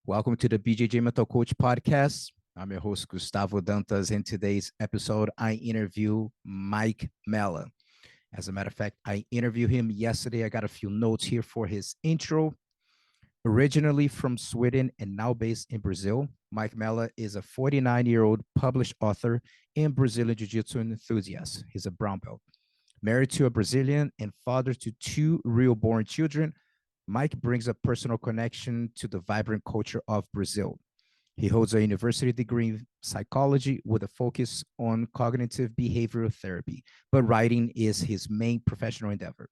Welcome to the BJJ Mental Coach Podcast. I'm your host, Gustavo Dantas. In today's episode, I interview Mike Mella. As a matter of fact, I interviewed him yesterday. I got a few notes here for his intro. Originally from Sweden and now based in Brazil, Mike Mella is a 49-year-old published author and Brazilian Jiu-Jitsu enthusiast. He's a brown belt. Married to a Brazilian and father to two real-born children, Mike brings a personal connection to the vibrant culture of Brazil. He holds a university degree in psychology with a focus on cognitive behavioral therapy, but writing is his main professional endeavor.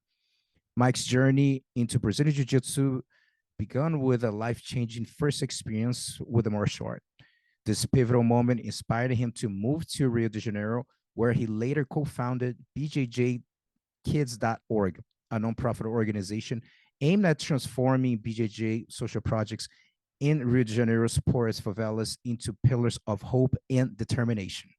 Mike's journey into Brazilian Jiu-Jitsu began with a life-changing first experience with the martial art. This pivotal moment inspired him to move to Rio de Janeiro, where he later co-founded BJJKids.org, a nonprofit organization aimed at transforming BJJ social projects in Rio de Janeiro's poorest favelas into pillars of hope and determination.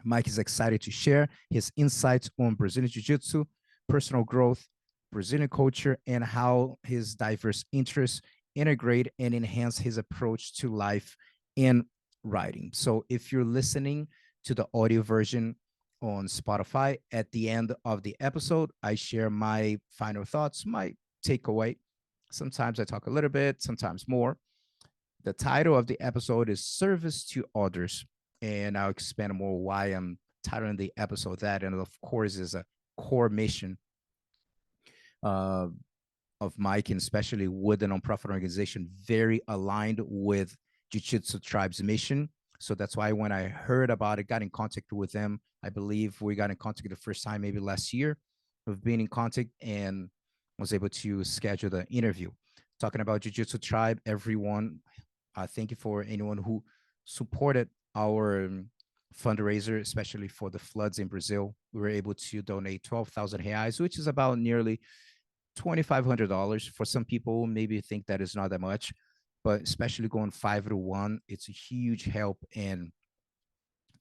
Mike is excited to share his insights on Brazilian Jiu-Jitsu, personal growth, Brazilian culture, and how his diverse interests integrate and enhance his approach to life and writing. So if you're listening to the audio version on Spotify, at the end of the episode, I share my final thoughts, my takeaway. Sometimes I talk a little bit, sometimes more. The title of the episode is Service to Others, and I'll expand more why I'm titling the episode that. And of course, is a core mission uh, of Mike, and especially with the nonprofit organization, very aligned with Jiu-Jitsu Tribe's mission. So that's why when I heard about it, got in contact with them. I believe we got in contact the first time maybe last year. We've been in contact and was able to schedule the interview. Talking about Jiu-Jitsu Tribe, everyone, thank you for anyone who supported our fundraiser, especially for the floods in Brazil. We were able to donate 12,000 reais, which is about nearly $2,500. For some people, maybe think that is not that much, but especially going 5-1, it's a huge help. And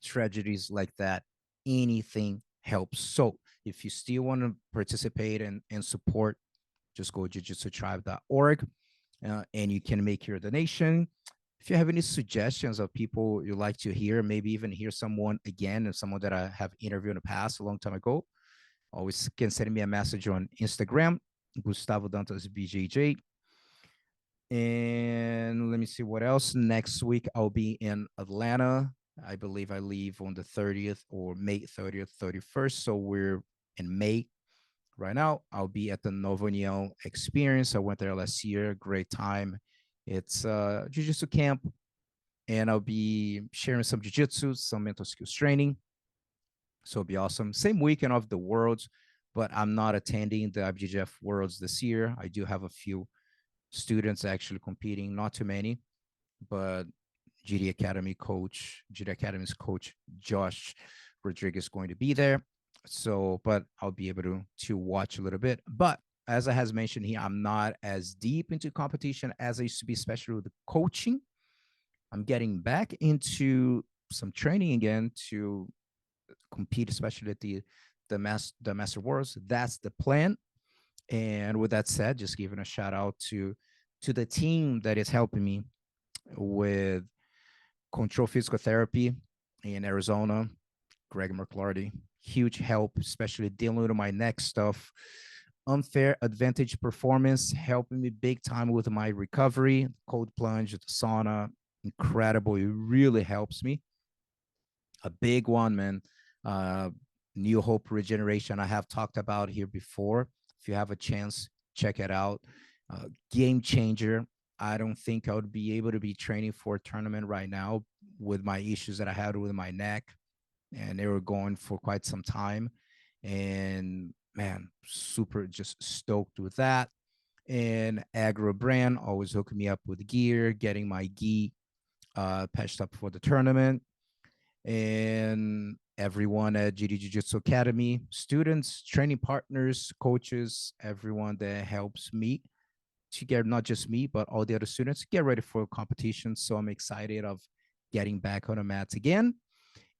tragedies like that, anything helps. So if you still want to participate and support, just go to jujitsutribe.org and you can make your donation. If you have any suggestions of people you like to hear, maybe even hear someone again, and someone that I have interviewed in the past a long time ago, always can send me a message on Instagram, Gustavo Dantas BJJ. And let me see what else. Next week, I'll be in Atlanta. I believe I leave on the 30th or May 30th, 31st. So we're in May right now. I'll be at the Novo União Experience. I went there last year. Great time. It's a jiu-jitsu camp, and I'll be sharing some jiu-jitsu, some mental skills training. So it'll be awesome. Same weekend of the Worlds, but I'm not attending the IBJJF Worlds this year. I do have a few students actually competing, not too many, but GD Academy's coach, Josh Rodriguez, is going to be there. So, but I'll be able to watch a little bit. But as I has mentioned here, I'm not as deep into competition as I used to be, especially with the coaching. I'm getting back into some training again to compete, especially at the Master Worlds. That's the plan. And with that said, just giving a shout out to the team that is helping me with control physical therapy in Arizona. Greg McClarty, huge help, especially dealing with my neck stuff. Unfair Advantage Performance, helping me big time with my recovery. Cold plunge, the sauna, incredible. It really helps me. A big one, man. New Hope Regeneration, I have talked about here before. If you have a chance, check it out. Game changer. I don't think I would be able to be training for a tournament right now with my issues that I had with my neck, and they were going for quite some time. And man, super just stoked with that. And Agro Brand always hooking me up with gear, getting my gi patched up for the tournament. And everyone at GD Jiu-Jitsu Academy, students, training partners, coaches, everyone that helps me to get, not just me, but all the other students get ready for competition. So I'm excited of getting back on the mats again.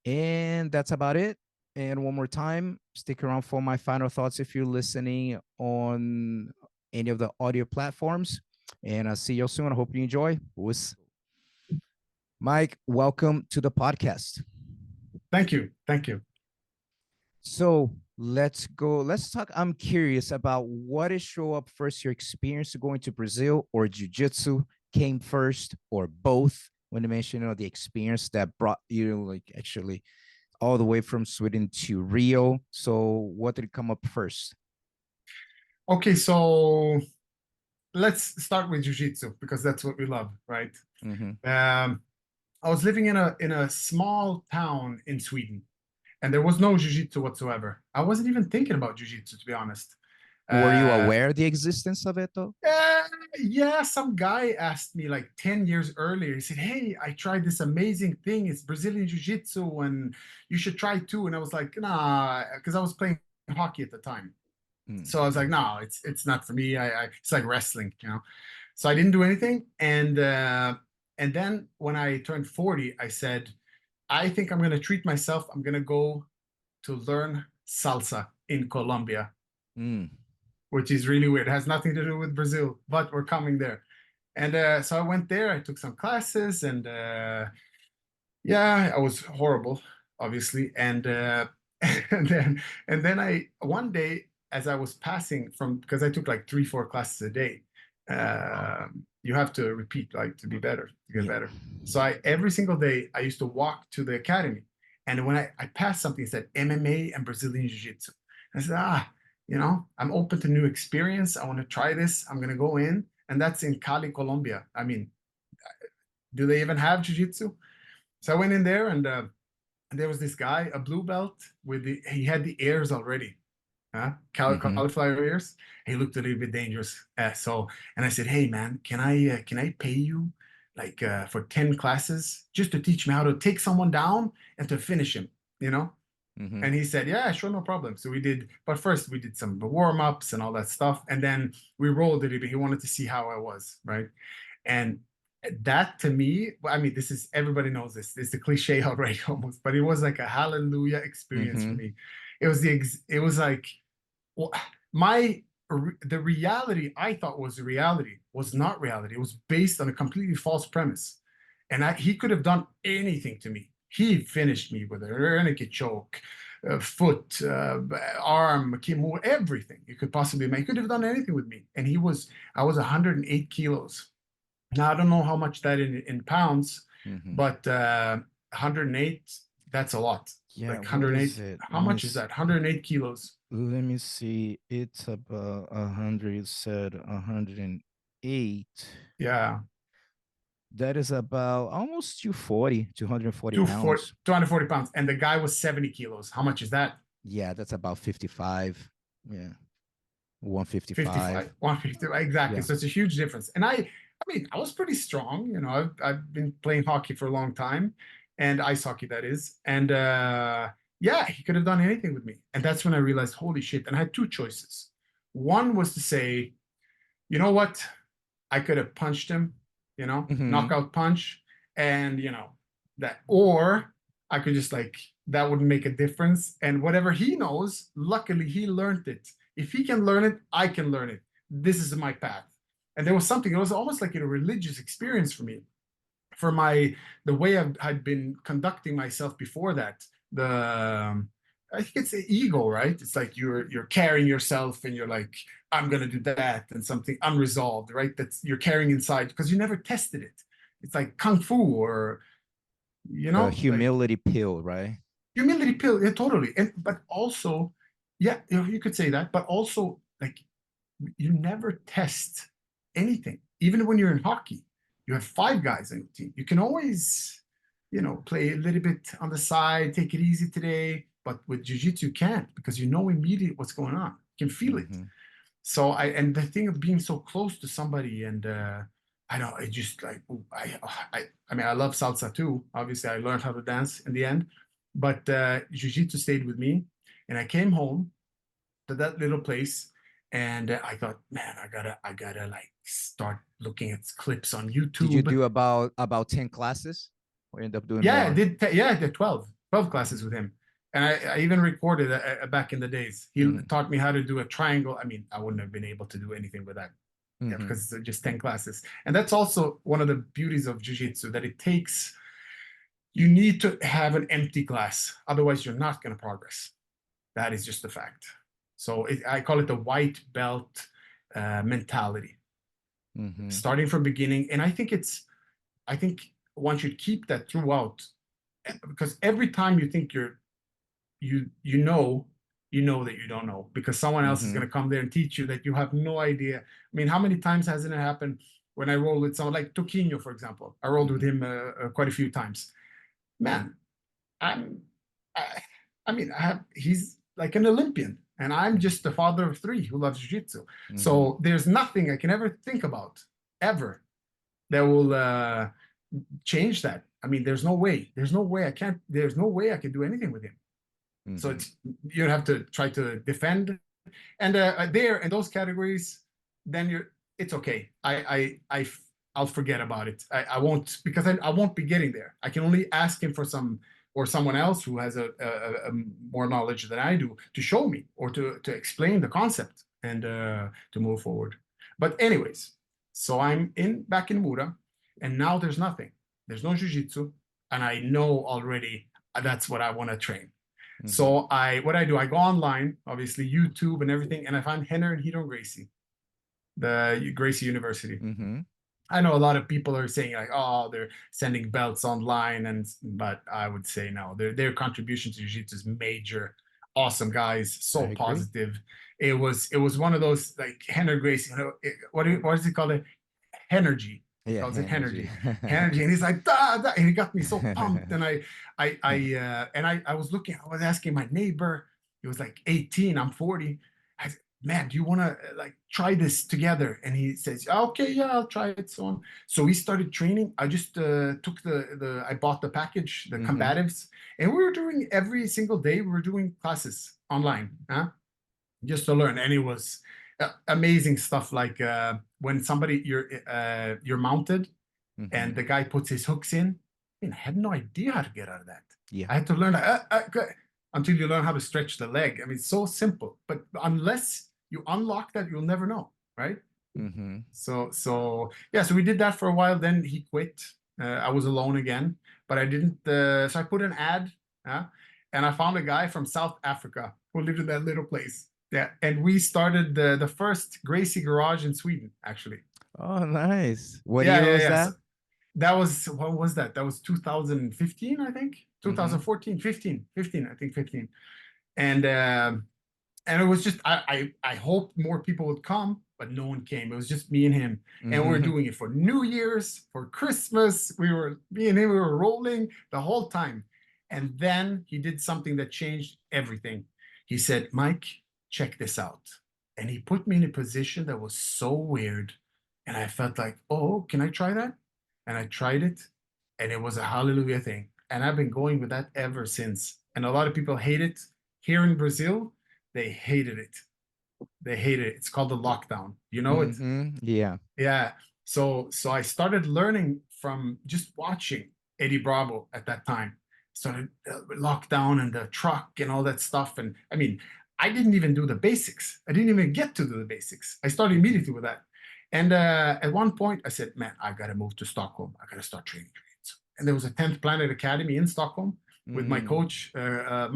And that's about it. And one more time, stick around for my final thoughts if you're listening on any of the audio platforms. And I'll see you soon. I hope you enjoy. Mike, welcome to the podcast. Thank you. Thank you. So let's go. Let's talk. I'm curious about what is show up first, your experience going to Brazil or Jiu-Jitsu came first or both when you mention the experience that brought you like actually all the way from Sweden to Rio. So what did come up first? Okay, so let's start with jiu-jitsu because that's what we love, right? Mm-hmm. I was living in a small town in Sweden, and there was no jiu-jitsu whatsoever. I wasn't even thinking about jiu-jitsu, to be honest. Were you aware of the existence of it though? Yeah, some guy asked me like 10 years earlier. He said, "Hey, I tried this amazing thing. It's Brazilian Jiu-Jitsu, and you should try too." And I was like, nah, because I was playing hockey at the time. So I was like, no, it's not for me. It's like wrestling, you know. So I didn't do anything. And then when I turned 40, I said, I think I'm gonna treat myself. I'm gonna go to learn salsa in Colombia, Mm. which is really weird. It has nothing to do with Brazil, but we're coming there. And so I went there. I took some classes, and yeah, I was horrible, obviously. And then I one day as I was passing from because I took like 3, 4 classes a day. You have to repeat like to be better, to get better. So I every single day I used to walk to the academy, and when I passed something, it said MMA and Brazilian Jiu-Jitsu. I said, I'm open to new experience. I want to try this. I'm gonna go in, and that's in Cali, Colombia. I mean, do they even have Jiu-Jitsu? So I went in there, and there was this guy, a blue belt he had the ears already, cauliflower ears. He looked a little bit dangerous. And I said, "Hey man, can I pay you like for 10 classes just to teach me how to take someone down and to finish him, you know?" Mm-hmm. And he said, "Yeah, sure, no problem." So but first we did some warm-ups and all that stuff, and then we rolled a little bit. He wanted to see how I was, right? And that to me, I mean, this is everybody knows this. It's the cliche already almost, but it was like a hallelujah experience for me. It was like well, the reality I thought was the reality was not reality. It was based on a completely false premise, and he could have done anything to me. He finished me with a rear naked choke, foot, arm, kimura, everything you could possibly make. He could have done anything with me, and I was 108 kilos. Now, I don't know how much that in pounds, but 108, that's a lot. Yeah, Like what 108, is it? how much is that? 108 kilos. Let me see. It's about 100, you said 108. Yeah, That is about almost 240, 240 240, pounds. 240 pounds. And the guy was 70 kilos. How much is that? Yeah, that's about 55. Yeah, 155. 55, 150. Exactly. Yeah. So it's a huge difference. And I mean, I was pretty strong. You know, I've been playing hockey for a long time, and ice hockey, that is. And yeah, he could have done anything with me. And that's when I realized, holy shit. And I had two choices. One was to say, you know what? I could have punched him, knockout punch, and that, or I could just like that wouldn't make a difference. And whatever he knows, luckily he learned it. If he can learn it, I can learn it. This is my path. And there was something, it was almost like a religious experience for me, for the way I'd been conducting myself before that. I think it's the ego, right? It's like you're carrying yourself, and you're like, I'm gonna do that, and something unresolved, right? That's you're carrying inside because you never tested it. It's like kung fu, or The like humility pill, right? humility pill. Yeah, totally. And but also, yeah, you could say that, but also like you never test anything. Even when you're in hockey, you have 5 guys in the team. You can always, play a little bit on the side, take it easy today. But with jiu-jitsu, you can't, because you know immediately what's going on. You can feel it. So and the thing of being so close to somebody, and I know I just like I mean, I love salsa too. Obviously, I learned how to dance in the end, but jiu-jitsu stayed with me, and I came home to that little place, and I thought, man, I gotta like start looking at clips on Did you YouTube. do about 10 classes or end up doing Yeah, more? I did 12 classes with him. And I even recorded back in the days. He taught me how to do a triangle. I mean, I wouldn't have been able to do anything with that. Yeah, Mm-hmm. because it's just 10 classes. And that's also one of the beauties of jiu-jitsu, that it takes, you need to have an empty class. Otherwise, you're not going to progress. That is just a fact. So I call it the white belt mentality, Mm-hmm. starting from beginning. And I think one should keep that throughout, because every time you think you know, you know that you don't know, because someone else is Mm-hmm. going to come there and teach you that you have no idea. I mean, how many times hasn't it happened when I rolled with someone like Toquinho, for example? I rolled with him quite a few times. Man, I'm, I, I mean, he's like an Olympian, and I'm just the father of three who loves jiu-jitsu. Mm-hmm. So there's nothing I can ever think about ever that will change that. I mean, there's no way. There's no way I can't. There's no way I can do anything with him. So Mm-hmm. it's, you have to try to defend, and there in those categories, then it's okay. I'll forget about it. I won't, because I won't be getting there. I can only ask him for some, or someone else who has a more knowledge than I do, to show me, or to explain the concept, and to move forward. But anyways, so I'm in back in Mura, and now there's nothing. There's no jiu-jitsu, and I know already that's what I want to train. Mm-hmm. So what I do, I go online, obviously YouTube and everything, and I find Henner and Hidon Gracie, the Gracie University. Mm-hmm. I know a lot of people are saying like, oh, they're sending belts online, but I would say no. Their contribution to jiu-jitsu is major. Awesome guys, I so agree. positive. It was one of those, like, Henner Gracie. What does he call it? Energy. He Yeah, calls it energy. energy, energy, and he's like, da, da, and he got me so pumped. And I was looking, I was asking my neighbor. He was like 18, I'm 40. I said, man, do you want to like try this together? And he says, okay, yeah, I'll try it. So on. So we started training. I just took I bought the package, the Mm-hmm. combatives, and we were doing every single day. We were doing classes online, huh? Just to learn. And it was amazing stuff, like when somebody, you're mounted, Mm-hmm. and the guy puts his hooks in. I mean, I had no idea how to get out of that. Yeah. I had to learn until you learn how to stretch the leg. I mean, it's so simple, but unless you unlock that, you'll never know, right? Mm-hmm. So yeah, so we did that for a while. Then he quit. I was alone again, but I didn't. So I put an ad, uh, and I found a guy from South Africa who lived in that little place. Yeah, and we started the first Gracie garage in Sweden, actually. Oh, nice. What Yeah, year yeah, was yeah. So that? that was, what was that? That was 2015, I think. Mm-hmm. 2014, 15, I think 15. And and it was just, I hoped more people would come, but no one came. It was just me and him, and we were Mm-hmm. doing it for New Year's, for Christmas. Me and him, we were rolling the whole time. And then he did something that changed everything. He said, Mike, check this out. And he put me in a position that was so weird, and I felt like, oh, can I try that? And I tried it, and it was a hallelujah thing. And I've been going with that ever since. And a lot of people hate it here in Brazil. They hated it. They hated it. It's called the lockdown. You know it? Mm-hmm. Yeah. Yeah. So I started learning from just watching Eddie Bravo at that time. Started lockdown and the truck and all that stuff. And I mean, I didn't even do the basics. I didn't even get to do the basics. I started Mm-hmm. immediately with that. And at one point, I said, "Man, I got to move to Stockholm. I got to start training." And there was a 10th Planet Academy in Stockholm with my Mm-hmm. coach,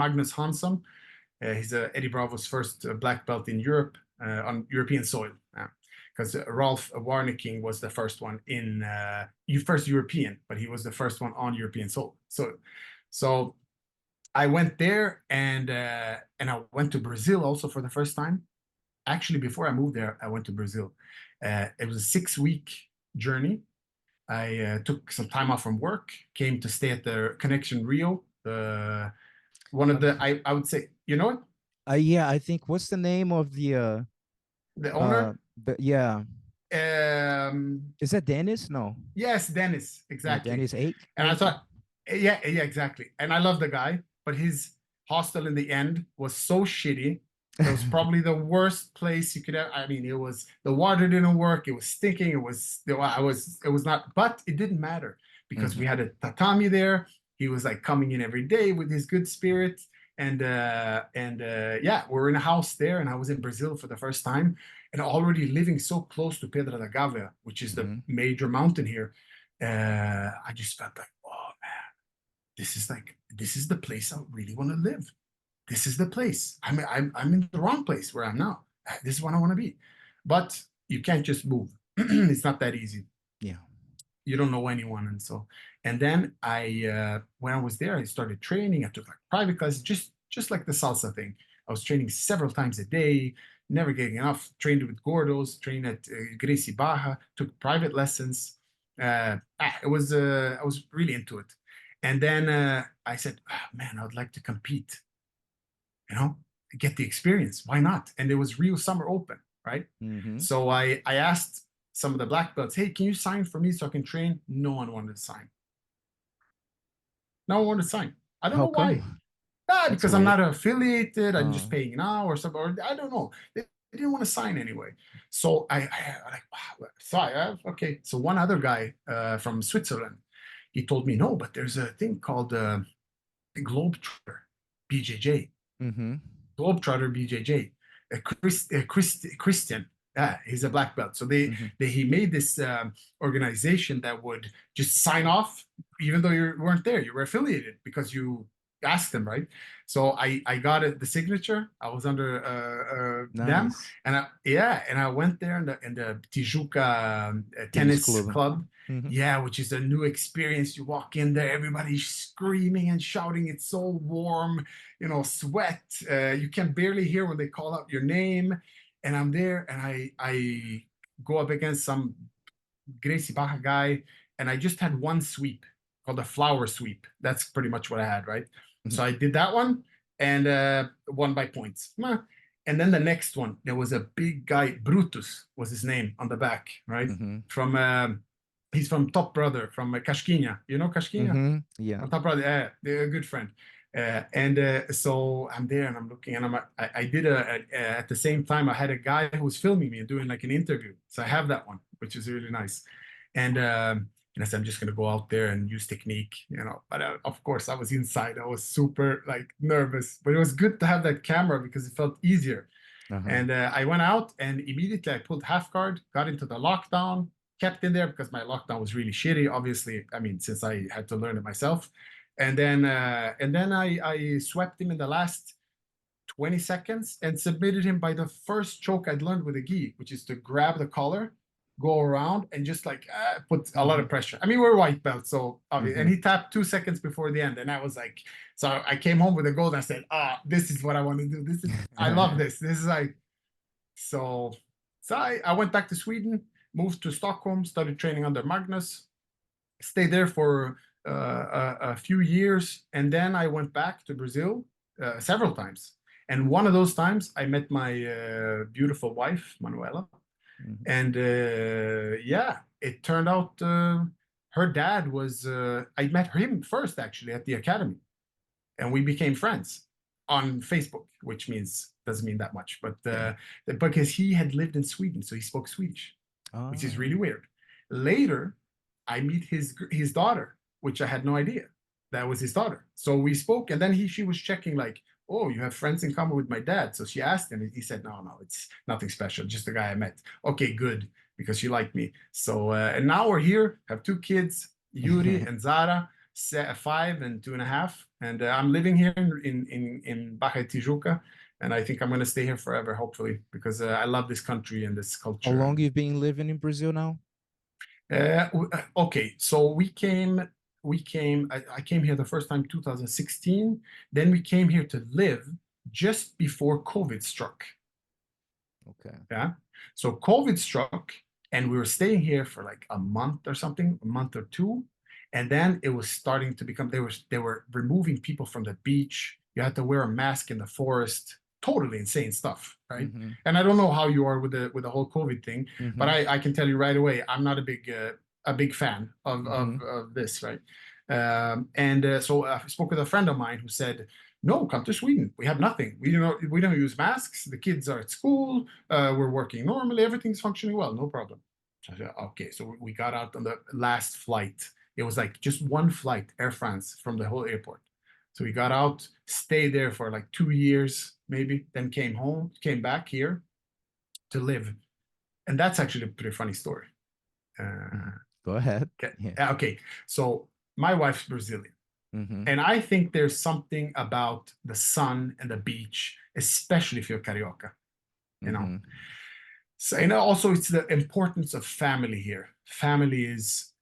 Magnus Hansson. He's Eddie Bravo's first black belt in Europe, on European soil. Because Ralph Warnicking was the first one first European, but he was the first one on European soil. So I went there, and I went to Brazil also for the first time. Actually, before I moved there, I went to Brazil. It was a 6-week journey. I took some time off from work, came to stay at the Connection Rio, the one of the, Okay. I would say, you know it, Yeah, I think what's the name of the the owner. but yeah. Um, Is that Dennis? No. yes, Dennis, Yeah, exactly. Dennis 8, And I maybe. thought, yeah, yeah, exactly. And I love the guy, but his hostel in the end was so shitty. It was probably the worst place you could have. I mean, it was, the water didn't work. It was stinking. It was not, but it didn't matter because we Mm-hmm. had a tatami there. He was like coming in every day with his good spirit. And yeah, we're in a house there, and I was in Brazil for the first time. and already living so close to Pedra da Gávea, which is the major mountain here, I just felt like, oh man, this is the place I really want to live. This is the place. I'm in the wrong place where I'm now. This is what I want to be. But you can't just move. It's not that easy. Yeah. You don't know anyone, and then when I was there, I started training. I took like private classes, just like the salsa thing. I was training several times a day, never getting enough. Trained with Gordos, trained at Gracie Baja, took private lessons. I was really into it. And then I said, man, I'd like to compete, get the experience. Why not? And there was Rio Summer Open, right? So I asked some of the black belts, hey, can you sign for me so I can train? No one wanted to sign. No one wanted to sign. I don't How know why. come? Because I'm not affiliated. I'm just paying now or something. Or I don't know. They didn't want to sign anyway. So I like, wow. So okay. So one other guy from Switzerland, he told me, no, but there's a thing called the Globetrotter BJJ. Globetrotter BJJ. Christian. Yeah, he's a black belt. So he made this organization that would just sign off, even though you weren't there. You were affiliated because you asked them, right? So I got it, the signature. I was under them, Nice. and I went there in the Tijuca Tennis tennis club. Mhm. Yeah, which is a new experience. You walk in there, everybody's screaming and shouting. It's so warm, sweat. You can barely hear when they call out your name. And I'm there, and I go up against some Gracie Baja guy, and I just had one sweep called a flower sweep. That's pretty much what I had, right? So I did that one and won by points. And then the next one, there was a big guy, Brutus was his name on the back, right? He's from Top Brother, from Kashkinia. You know Kashkinia? Yeah. Top Brother, yeah, they're a good friend. So I'm there and I'm looking, and I did at the same time I had a guy who was filming me and doing like an interview. So I have that one, which is really nice. And I said, I'm just gonna go out there and use technique, But of course, I was inside. I was super like nervous, but it was good to have that camera because it felt easier. And I went out, and immediately I pulled half guard, got into the lockdown, kept in there because my lockdown was really shitty. Obviously, I mean, since I had to learn it myself. And then I swept him in the last 20 seconds and submitted him by the first choke I'd learned with a gi, which is to grab the collar, go around, and just like put a lot of pressure. I mean, we're white belts, so and he tapped 2 seconds before the end, and I was like, so I came home with a gold. And I said, this is what I want to do. This is, I love this. This is like, so I went back to Sweden, moved to Stockholm, started training under Magnus, stayed there for a few years, and then I went back to Brazil several times. And one of those times, I met my beautiful wife, Manuela, and it turned out her dad was. I met him first actually at the academy, and we became friends on Facebook, which doesn't mean that much, but because he had lived in Sweden, so he spoke Swedish, which is really weird. Later, I meet his daughter, which I had no idea that was his daughter. So we spoke, and then she was checking like, oh, you have friends in common with my dad. So she asked him, and he said, no, it's nothing special, just the guy I met. Okay, good, because she liked me. So and now we're here, have 2 kids, Yuri and Zara, 5 and 2.5, and I'm living here in Baja Tijuca. And I think I'm going to stay here forever, hopefully, because I love this country and this culture. How long you've been living in Brazil now? Okay, so I came here the first time 2016. Then we came here to live just before COVID struck. Okay. Yeah. So COVID struck, and we were staying here for like a month or something, a month or 2. And then it was starting to become, they were removing people from the beach. You had to wear a mask in the forest. Totally insane stuff, right? And I don't know how you are with the whole COVID thing, but I can tell you right away, I'm not a big fan of this, right? So I spoke with a friend of mine who said, no, come to Sweden. We have nothing. We don't use masks. The kids are at school. We're working normally. Everything's functioning well. No problem. So I said, okay. So we got out on the last flight. It was like just one flight, Air France, from the whole airport. So we got out, stayed there for like 2 years, maybe, then came back here to live. And that's actually a pretty funny story. Go ahead. Okay. Yeah. Okay. So my wife's Brazilian. Mm-hmm. And I think there's something about the sun and the beach, especially if you're Carioca, you know. Mm-hmm. So, and also it's the importance of family here. Family is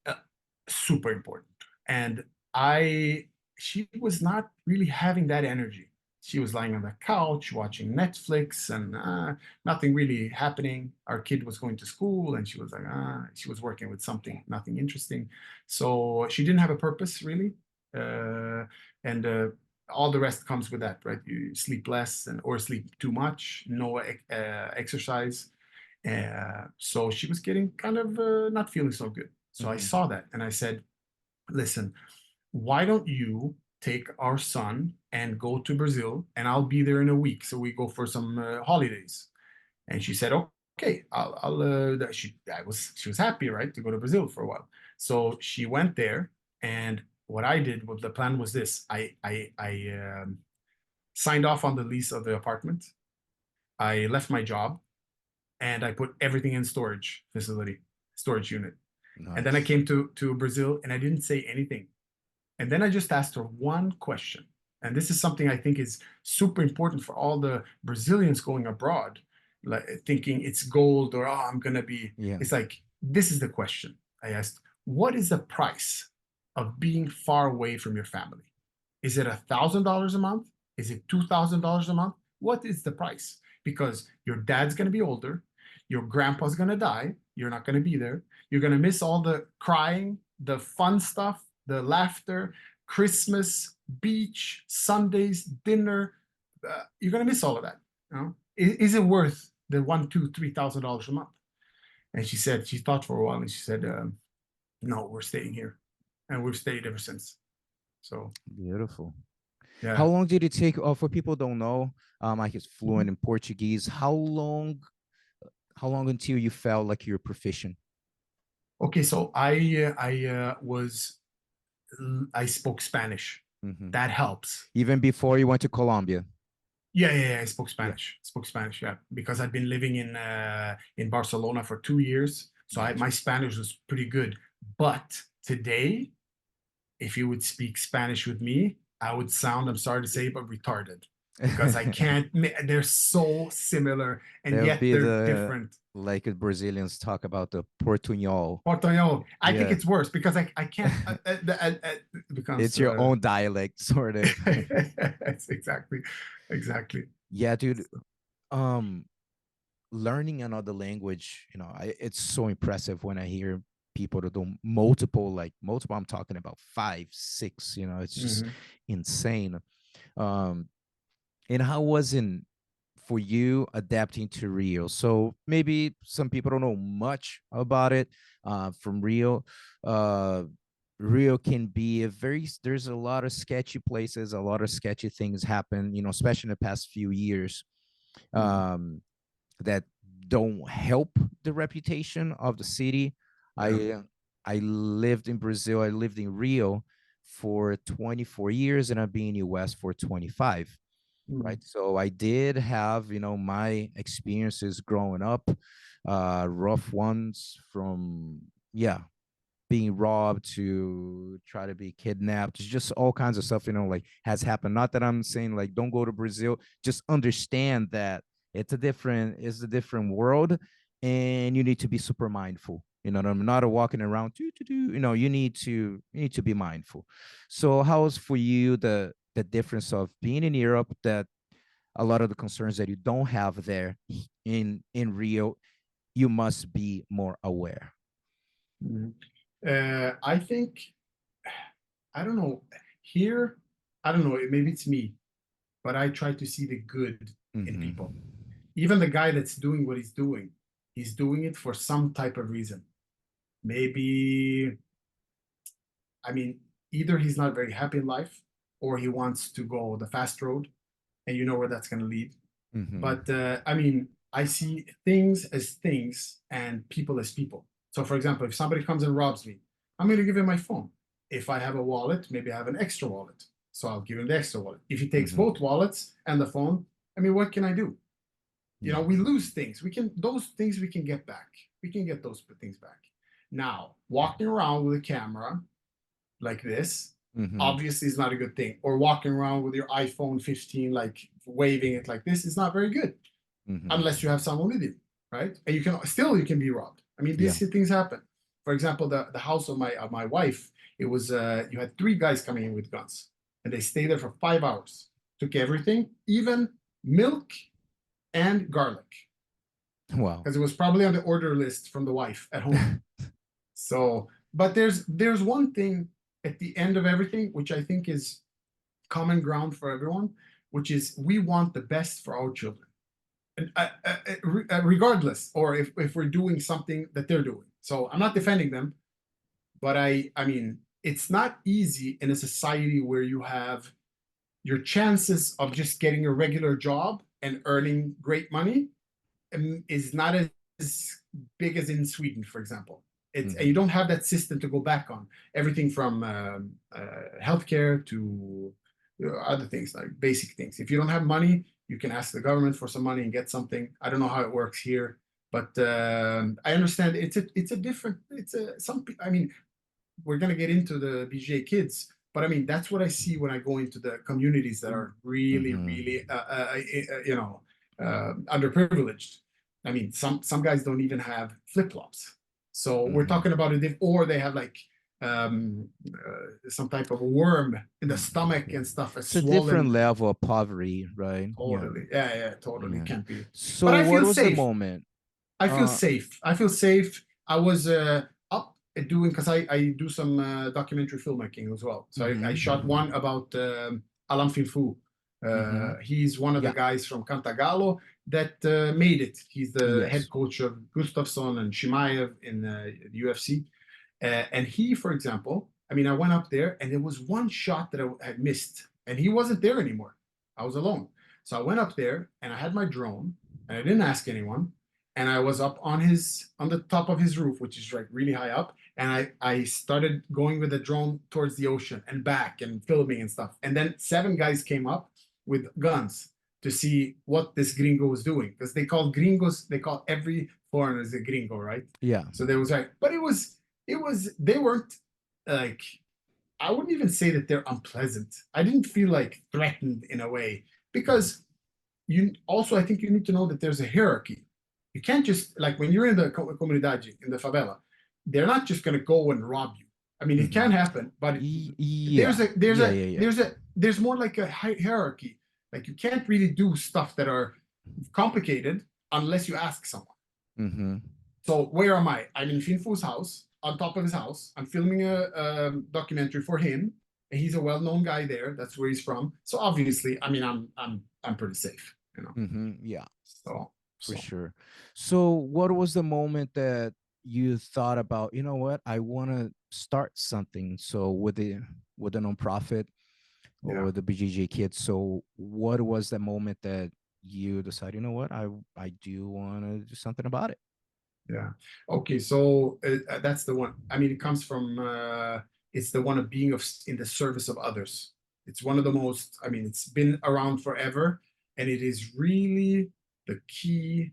super important. And she was not really having that energy. She was lying on the couch watching Netflix and nothing really happening. Our kid was going to school and she was like, she was working with something, nothing interesting. So she didn't have a purpose really. And all the rest comes with that, right? You sleep less or sleep too much, no exercise. So she was getting kind of not feeling so good. So I Mm-hmm. saw that and I said, listen, why don't you take our son and go to Brazil and I'll be there in a week. So we go for some holidays. And she said, okay, she was happy, right, to go to Brazil for a while. So she went there. And what I did, the plan was this. I signed off on the lease of the apartment. I left my job and I put everything in storage unit. And then I Nice. came to Brazil and I didn't say anything. And then I just asked her one question. And this is something I think is super important for all the Brazilians going abroad, like thinking it's gold or, oh, I'm going to be. Yeah. It's like, this is the question I asked. What is the price of being far away from your family? Is it $1,000 a month? Is it $2,000 a month? What is the price? Because your dad's going to be older. Your grandpa's going to die. You're not going to be there. You're going to miss all the crying, the fun stuff, the laughter, Christmas, beach, Sundays, dinner. You're gonna miss all of that. You know? Is it worth the $1, $2, $3,000 a month? And she thought for a while, and she said, "No, we're staying here," and we've stayed ever since. So Beautiful. How yeah. long did it take? For people don't know, I guess Mhm. fluent in Portuguese. How long until you felt like you're proficient? Okay, so I spoke Spanish. Mm-hmm. That helps. Even before you went to Colombia. Yeah. I spoke Yeah. Spanish. Spoke Spanish, yeah, because I'd been living in Barcelona for 2 years, so Gotcha. my Spanish was pretty good. But today, if you would speak Spanish with me, I would sound, I'm sorry to say, but retarded because I can't. They're so similar and There'll yet be they're the different. like Brazilians talk about the Portuñol. Portuñol. I think Yeah, it's worse because I can't. It becomes. it's your own dialect, sort of. It's exactly. Yeah, dude. Um, Learning another language, it's so impressive when I hear people that do multiple. I'm talking about five, six. It's just Mhm. insane. Um, and how was it for you adapting to Rio? So maybe some people don't know much about it. From Rio, uh, Rio can be there's a lot of sketchy places, a lot of sketchy things happen, especially in the past few years, Mhm. um, that don't help the reputation of the city. Yeah. I lived in Brazil. I lived in Rio for 24 years, and I've been in US for 25. Right. Mhm. So I did have, my experiences growing up, rough ones from, yeah, being robbed to try to be kidnapped. It's just all kinds of stuff, like has happened. Not that I'm saying like don't go to Brazil, just understand that it's a different world and you need to be super mindful. I'm not walking around you need to be mindful. So how's for you the difference of being in Europe, that a lot of the concerns that you don't have there in Rio, you must be more aware. Mhm. I think I don't know here. I don't know. Maybe it's me, but I try to see the good in Mm-hmm. people. Even the guy that's doing what he's doing it for some type of reason. Maybe, I mean, either he's not very happy in life or he wants to go the fast road, and you know where that's going to lead. Mm-hmm. But I mean, I see things as things and people as people. So, for example, if somebody comes and robs me, I'm going to give him my phone. If I have a wallet, maybe I have an extra wallet. So I'll give him the extra wallet. If he takes Mm-hmm. both wallets and the phone, I mean, what can I do? You know, we lose things. Those things we can get back. We can get those things back. Now, walking around with a camera like this, obviously is not a good thing. Or walking around with your iPhone 15, like waving it like this is not very good. Unless you have someone with you, right? And you can be robbed. I mean, these things happen. For example, the house of my wife, it was you had 3 guys coming in with guns, and they stayed there for 5 hours. Took everything, even milk and garlic. Wow. Because it was probably on the order list from the wife at home. So, but there's one thing at the end of everything, which I think is common ground for everyone, which is we want the best for our children. And regardless, or if we're doing something that they're doing. So I'm not defending them, but I mean, it's not easy in a society where you have your chances of just getting a regular job and earning great money is not as big as in Sweden, for example. And you don't have that system to go back on. Everything from healthcare to other things, like basic things. If you don't have money, you can ask the government for some money and get something. I don't know how it works here, but I understand I mean, we're gonna get into the BJJ kids, but I mean, that's what I see when I go into the communities that are really, really, underprivileged. I mean, some guys don't even have flip-flops. So we're talking about or they have like some type of a worm in the stomach and stuff. It's a different level of poverty, right? Totally. Yeah, totally. Yeah. Can't be. So But I what feel was safe. the moment? I feel safe. I feel safe. I was up doing, because I do some documentary filmmaking as well. So I shot one about Alan Finfu. He's one of the guys from Cantagalo that made it. He's the head coach of Gustafsson and Shimaev in the UFC. And he, for example, I mean, I went up there and there was one shot that I had missed, and he wasn't there anymore. I was alone. So I went up there and I had my drone and I didn't ask anyone. And I was up on the top of his roof, which is like really high up. And I started going with the drone towards the ocean and back and filming and stuff. And then 7 guys came up with guns to see what this gringo was doing. Because they call every foreigner as a gringo, right? Yeah. So there was but they weren't like, I wouldn't even say that they're unpleasant. I didn't feel like threatened in a way, because I think you need to know that there's a hierarchy. You can't just, like, when you're in the comunidade, in the favela, they're not just going to go and rob you. I mean, it can happen, but there's more like a hierarchy. Like, you can't really do stuff that are complicated unless you ask someone. So where am I? I'm in Finfu's house, on top of his house. I'm filming a documentary for him, and he's a well-known guy there. That's where he's from. So obviously, I mean, I'm pretty safe, you know. Yeah. So for sure. So what was the moment that you thought about, you know what, I want to start something? So with the nonprofit or the BJJ kids. So what was the moment that you decided, you know what, I do want to do something about it? Yeah. Okay. So that's the one. I mean, it comes from it's the one of being in the service of others. It's one of the most. I mean, it's been around forever, and it is really the key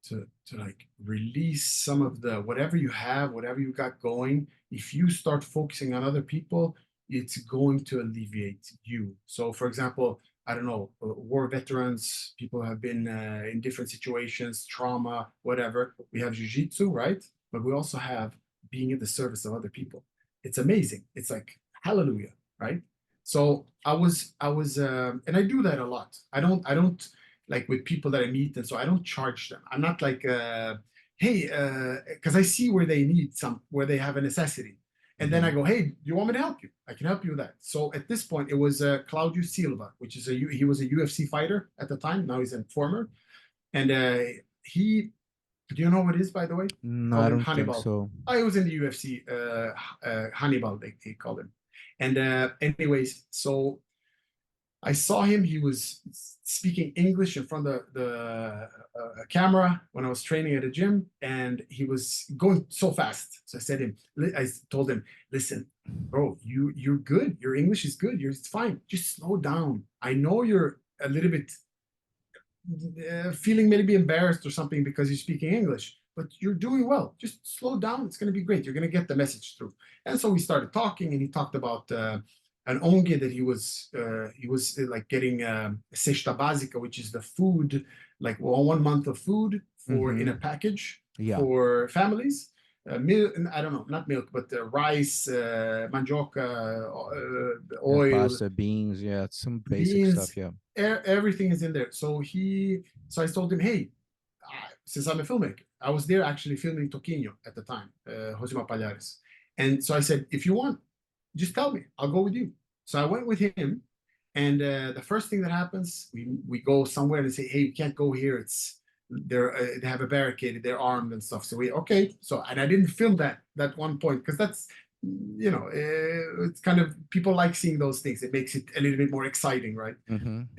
to like release some of the whatever you have, whatever you got going. If you start focusing on other people, it's going to alleviate you. So, for example, I don't know, war veterans, people have been in different situations, trauma, whatever. We have jiu-jitsu, right? But we also have being in the service of other people. It's amazing. It's like, hallelujah, right? So I was, and I do that a lot. I don't like with people that I meet, and so I don't charge them. I'm not like, hey, because I see where they need where they have a necessity. And then I go, hey, do you want me to help you? I can help you with that. So at this point, it was Claudio Silva, which is he was a UFC fighter at the time. Now he's a former. And do you know what it is, by the way? No, I don't think so. Oh, he was in the UFC, Hannibal, they called him. And anyways, so I saw him. He was speaking English in front of the camera when I was training at a gym, and he was going so fast. So I told him, listen, bro, you're good. Your English is good. It's fine. Just slow down. I know you're a little bit feeling maybe embarrassed or something because you're speaking English, but you're doing well. Just slow down. It's going to be great. You're going to get the message through. And so we started talking, and he talked about an onge that he was like getting cesta básica, which is the food, like 1 month of food for in a package Yeah. for families. Milk, I don't know, not milk, but rice, mandioca, Yeah, oil, pasta, beans, yeah, some basic stuff, beans, yeah. everything is in there. So I told him, hey, since I'm a filmmaker, I was there actually filming Toquinho at the time, Josimar Palhares. And so I said, if you want, just tell me, I'll go with you. So I went with him, and the first thing that happens, we go somewhere and say, hey, you can't go here. They have a barricade, they're armed and stuff. So okay. So, and I didn't film that one point because that's, it's kind of, people like seeing those things. It makes it a little bit more exciting, right?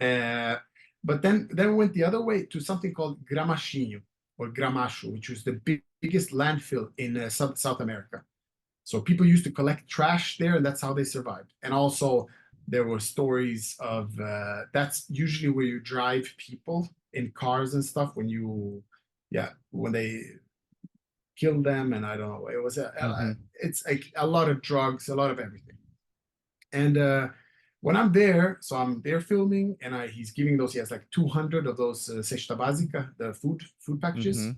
Uh, but then we went the other way to something called Gramachinho or Gramacho, which was the biggest landfill in South America. So people used to collect trash there, and that's how they survived. And also, there were stories of that's usually where you drive people in cars and stuff when they kill them, and I don't know. It was it's like a lot of drugs, a lot of everything. And when I'm there, so I'm there filming, and he's giving those. He has like 200 of those cesta básica, the food packages,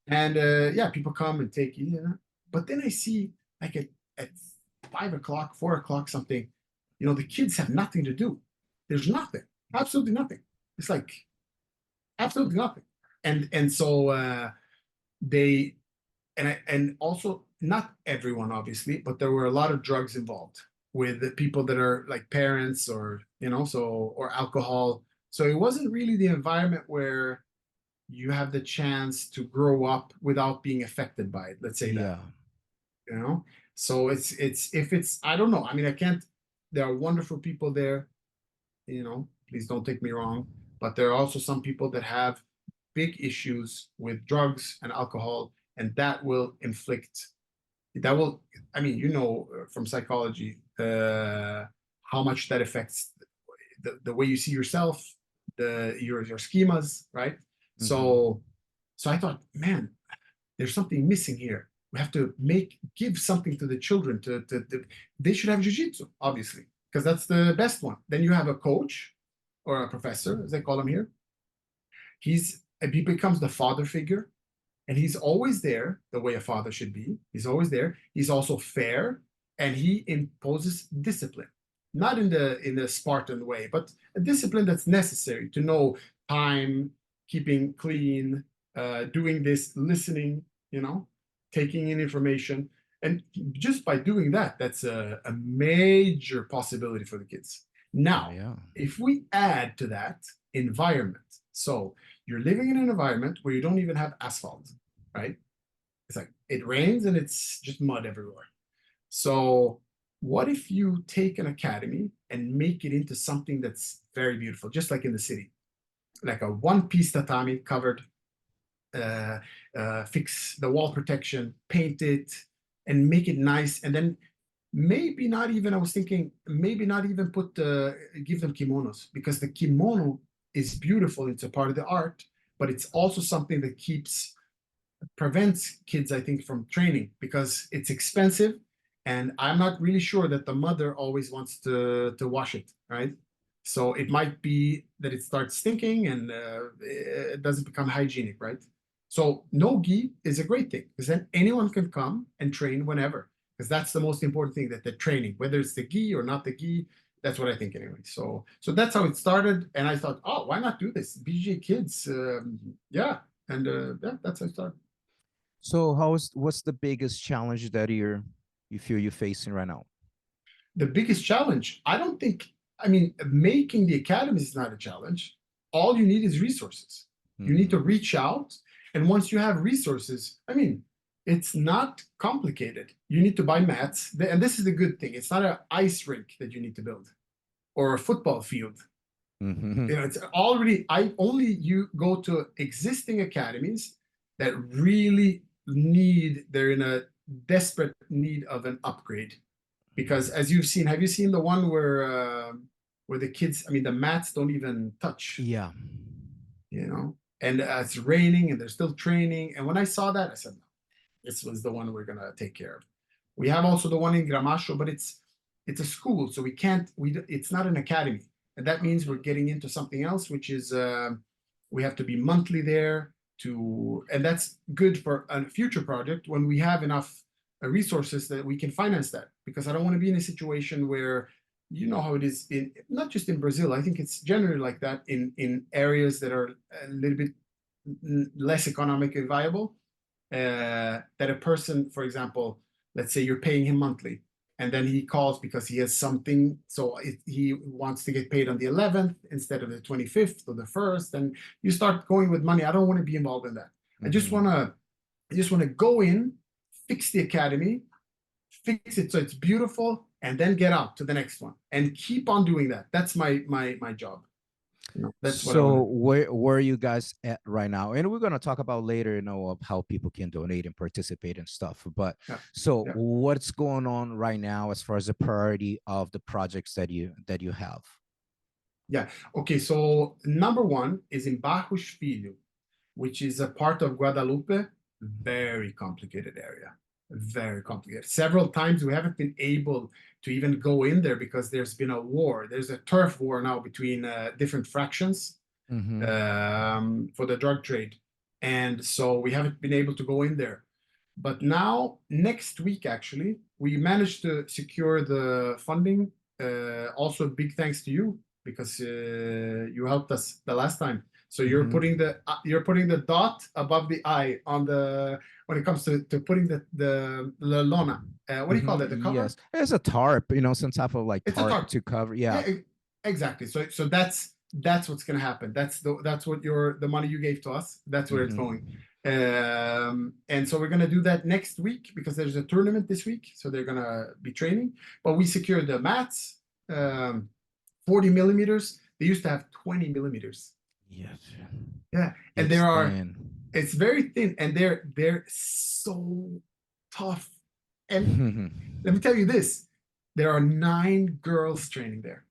and yeah, people come and take it. But then I see like at 5 o'clock, 4 o'clock, something. The kids have nothing to do. There's nothing, absolutely nothing. It's like absolutely nothing. And so they and also not everyone obviously, but there were a lot of drugs involved with the people that are like parents or or alcohol. So it wasn't really the environment where you have the chance to grow up without being affected by it. Let's say that. So it's if it's I don't know. I mean, I can't. There are wonderful people there. Please don't take me wrong, but there are also some people that have big issues with drugs and alcohol, and that will I mean, from psychology, how much that affects the way you see yourself, your schemas, right? So I thought, man, there's something missing here. We have to give something to the children they should have jiu-jitsu, obviously, because that's the best one. Then you have a coach or a professor, as they call him here. He becomes the father figure, and he's always there the way a father should be. He's always there. He's also fair, and he imposes discipline, not in the Spartan way, but a discipline that's necessary to know time, keeping clean, doing this, listening, taking in information. And just by doing that, that's a major possibility for the kids. Now, if we add to that environment, so you're living in an environment where you don't even have asphalt, right? It's like it rains and it's just mud everywhere. So what if you take an academy and make it into something that's very beautiful, just like in the city, like a one-piece tatami covered, fix the wall protection, paint it, and make it nice, and then maybe not even, I was thinking, maybe not even give them kimonos, because the kimono is beautiful. It's a part of the art, but it's also something that prevents kids, I think, from training because it's expensive. And I'm not really sure that the mother always wants to wash it, right? So it might be that it starts stinking and it doesn't become hygienic, right? So no gi is a great thing because then anyone can come and train whenever, because that's the most important thing, that the training, whether it's the gi or not the gi, that's what I think anyway. So that's how it started, and I thought, oh, why not do this? BJ kids, yeah, and yeah, that's how it started. So what's the biggest challenge that you feel you're facing right now? The biggest challenge, I don't think, I mean, making the academies is not a challenge. All you need is resources. You need to reach out, and once you have resources, I mean, it's not complicated. You need to buy mats, and this is the good thing. It's not an ice rink that you need to build or a football field. It's already, you go to existing academies that really they're in a desperate need of an upgrade. Because as you've seen, have you seen the one where the kids, I mean, the mats don't even touch? Yeah. you know, and it's raining and they're still training. And when I saw that, I said, no, this was the one we're gonna take care of. We have also the one in Gramacho, but it's a school, so we can't. It's not an academy, and that means we're getting into something else, which is we have to be monthly there to, and that's good for a future project when we have enough resources that we can finance that. Because I don't want to be in a situation where, you know how it is in not just in Brazil. I think it's generally like that in areas that are a little bit less economically viable. That a person, for example, let's say you're paying him monthly, and then he calls because he has something, so he wants to get paid on the 11th instead of the 25th or the 1st, and you start going with money. I don't want to be involved in that. I just want to go in, fix the academy, fix it so it's beautiful, and then get out to the next one and keep on doing that. That's my job. You know, that's what I So want. where are you guys at right now? And we're going to talk about later, you know, of how people can donate and participate and stuff. But Yeah. so Yeah. what's going on right now as far as the priority of the projects that you have? Yeah. Okay. So number one is in Barros Filho, which is a part of Guadalupe. Very complicated area. Very complicated. Several times we haven't been able to even go in there because there's been a war. There's a turf war now between different fractions for the drug trade. And so we haven't been able to go in there. But now, next week, actually, we managed to secure the funding. Also, big thanks to you because you helped us the last time. So you're putting the dot above the I on the when it comes to putting the lona. What do you call that? The cover? Yes, it's a tarp, you know, some type of like It's a tarp tarp. to cover. Yeah. Yeah, exactly. So that's what's gonna happen. That's what the money you gave to us. That's where it's going. And so we're gonna do that next week because there's a tournament this week. So they're gonna be training. But we secured the mats, 40 millimeters. They used to have 20 millimeters. Yes. Yeah, and It's thin. it's very thin, and they're so tough. And let me tell you this: there are 9 girls training there.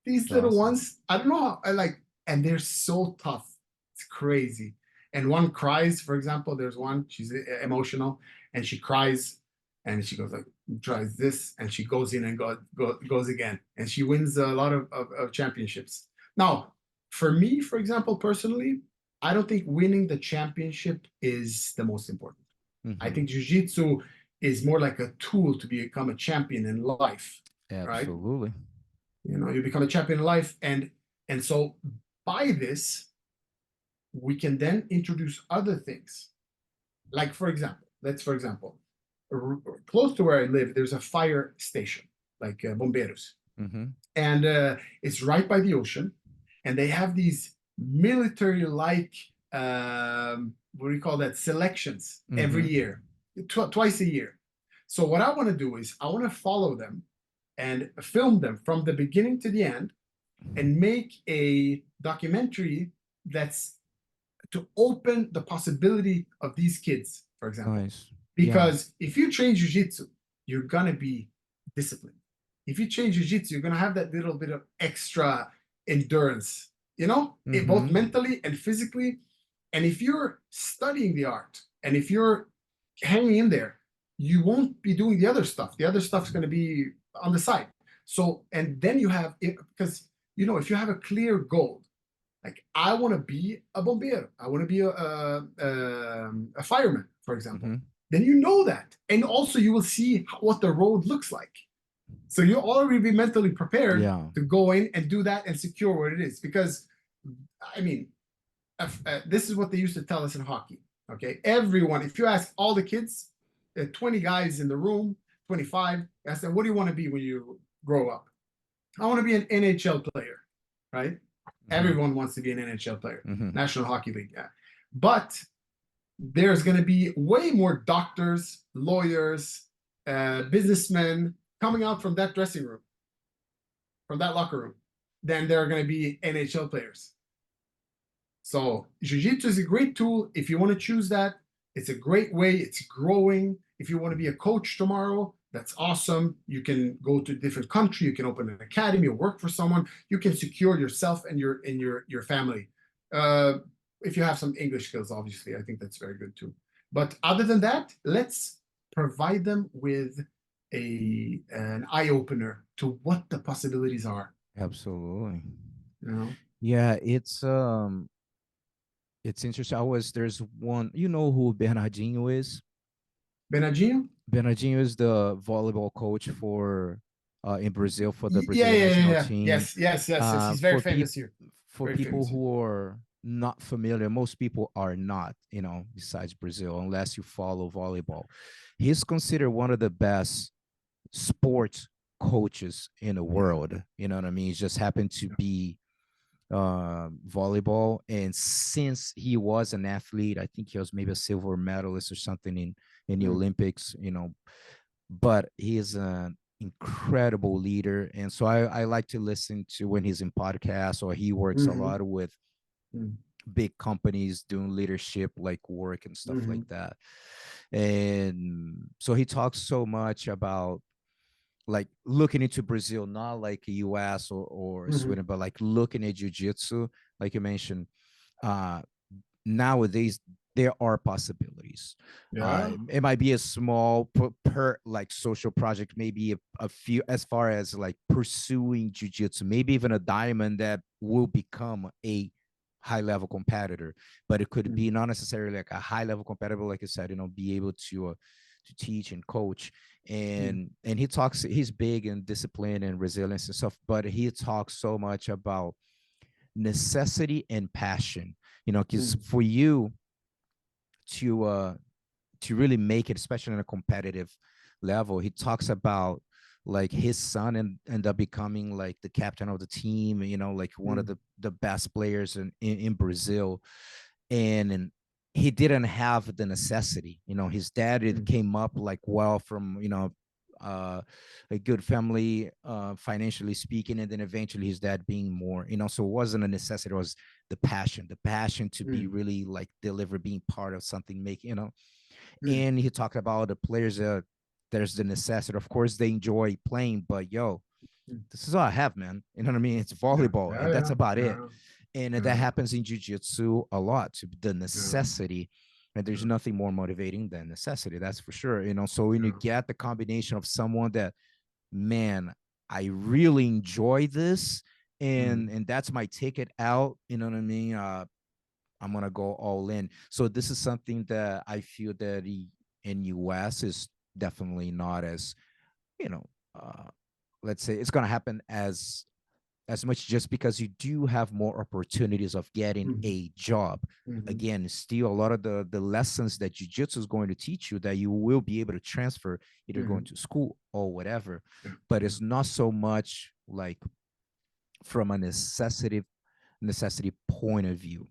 These little Awesome. ones, I don't know how I like, and they're so tough. It's crazy. And one cries, for example, there's one, she's emotional, and she cries, and she goes like, tries this, and she goes in and goes again. And she wins a lot of championships. Now, for me, for example, personally, I don't think winning the championship is the most important. I think jiu-jitsu is more like a tool to become a champion in life, right? Absolutely. You know, you become a champion in life, and so by this, we can then introduce other things. Like for example, close to where I live, there's a fire station, like bomberos, and it's right by the ocean, and they have these military-like what do you call that, selections every year, twice a year. So what I want to do is I want to follow them and film them from the beginning to the end and make a documentary that's to open the possibility of these kids, for example. Nice. Because if you train jiu-jitsu, you're gonna be disciplined. If you train jiu-jitsu, you're gonna have that little bit of extra endurance, you know, both mentally and physically. And if you're studying the art and if you're hanging in there, you won't be doing the other stuff. The other stuff's going to be on the side. So, and then you have it because, you know, if you have a clear goal, like I want to be a bombero, I want to be a fireman, for example, then you know that. And also you will see what the road looks like. So you'll already be mentally prepared to go in and do that and secure what it is. Because, I mean, this is what they used to tell us in hockey. Okay, everyone, if you ask all the kids, 20 guys in the room, 25, I said, what do you want to be when you grow up? I want to be an NHL player, right? Everyone wants to be an NHL player, National Hockey League. Yeah. But there's going to be way more doctors, lawyers, businessmen coming out from that dressing room, from that locker room, than there are going to be NHL players. So jiu-jitsu is a great tool. If you want to choose that, it's a great way. It's growing. If you want to be a coach tomorrow, that's awesome. You can go to a different country. You can open an academy or work for someone. You can secure yourself and your family. Uh, if you have some English skills, obviously, I think that's very good too. But other than that, let's provide them with an eye opener to what the possibilities are. Absolutely. You know, Yeah, it's interesting. There's one, you know who Bernardinho is? Benadinho? Bernardinho is the volleyball coach for in Brazil for the Yeah, Brazilian yeah, yeah, national yeah. team. Yes, yes, yes, yes. Uh, He's very for people famous here. for Very people famous here. who are not familiar, most people are not, besides Brazil, unless you follow volleyball. He's considered one of the best sports coaches in the Yeah, world. You know what I mean? He just happened to yeah. be volleyball, and since he was an athlete, I think he was maybe a silver medalist or something in the Mm, Olympics, but he is an incredible leader. And so I like to listen to when he's in podcasts, or he works a mhm, lot with mm, big companies doing leadership like work and stuff like mhm, that. And so he talks so much about like looking into Brazil, not like US or mhm. Sweden, but like looking at jiu-jitsu, like you mentioned. uh Nowadays there are possibilities. Yeah. It might be a small like social project, maybe a few, as far as like pursuing jujitsu, maybe even a diamond that will become a high level competitor. But it could Mm, be not necessarily like a high level competitor, like you said, be able to teach and coach. mm, And he's big in discipline and resilience and stuff, but he talks so much about necessity and passion, because mm, for you to to really make it, especially in a competitive level, he talks about like his son and end up becoming like the captain of the team, like one of mm, the best players in Brazil. And he didn't have the necessity. His dad, it mm, came up like well from, uh, a good family, financially speaking, and then eventually his dad being more, so it wasn't a necessity. It was the passion to be mm, really like deliver, being part of something, make, mm, and he talked about the players that there's the necessity. Of course, they enjoy playing, but yo, mm. this is all I have, man. You know what I mean? It's Yeah, volleyball, yeah, and that's yeah, about it. yeah, And that yeah, happens in jiu-jitsu a lot, to the yeah, necessity. And there's yeah, nothing more motivating than necessity, that's for sure. So when you yeah. get the combination of someone that, man, I really enjoy this, Mm, and that's my ticket out, you know what I mean? I'm gonna go all in. So this is something that I feel that in US is definitely not as, you know, uh, let's say it's gonna happen as much, just because you do have more opportunities of getting mhm, a job. mhm, Again, still a lot of the lessons that jiu-jitsu is going to teach you, that you will be able to transfer either going mhm. to school or whatever. Yeah, But yeah, it's not so much like from a necessity point of view.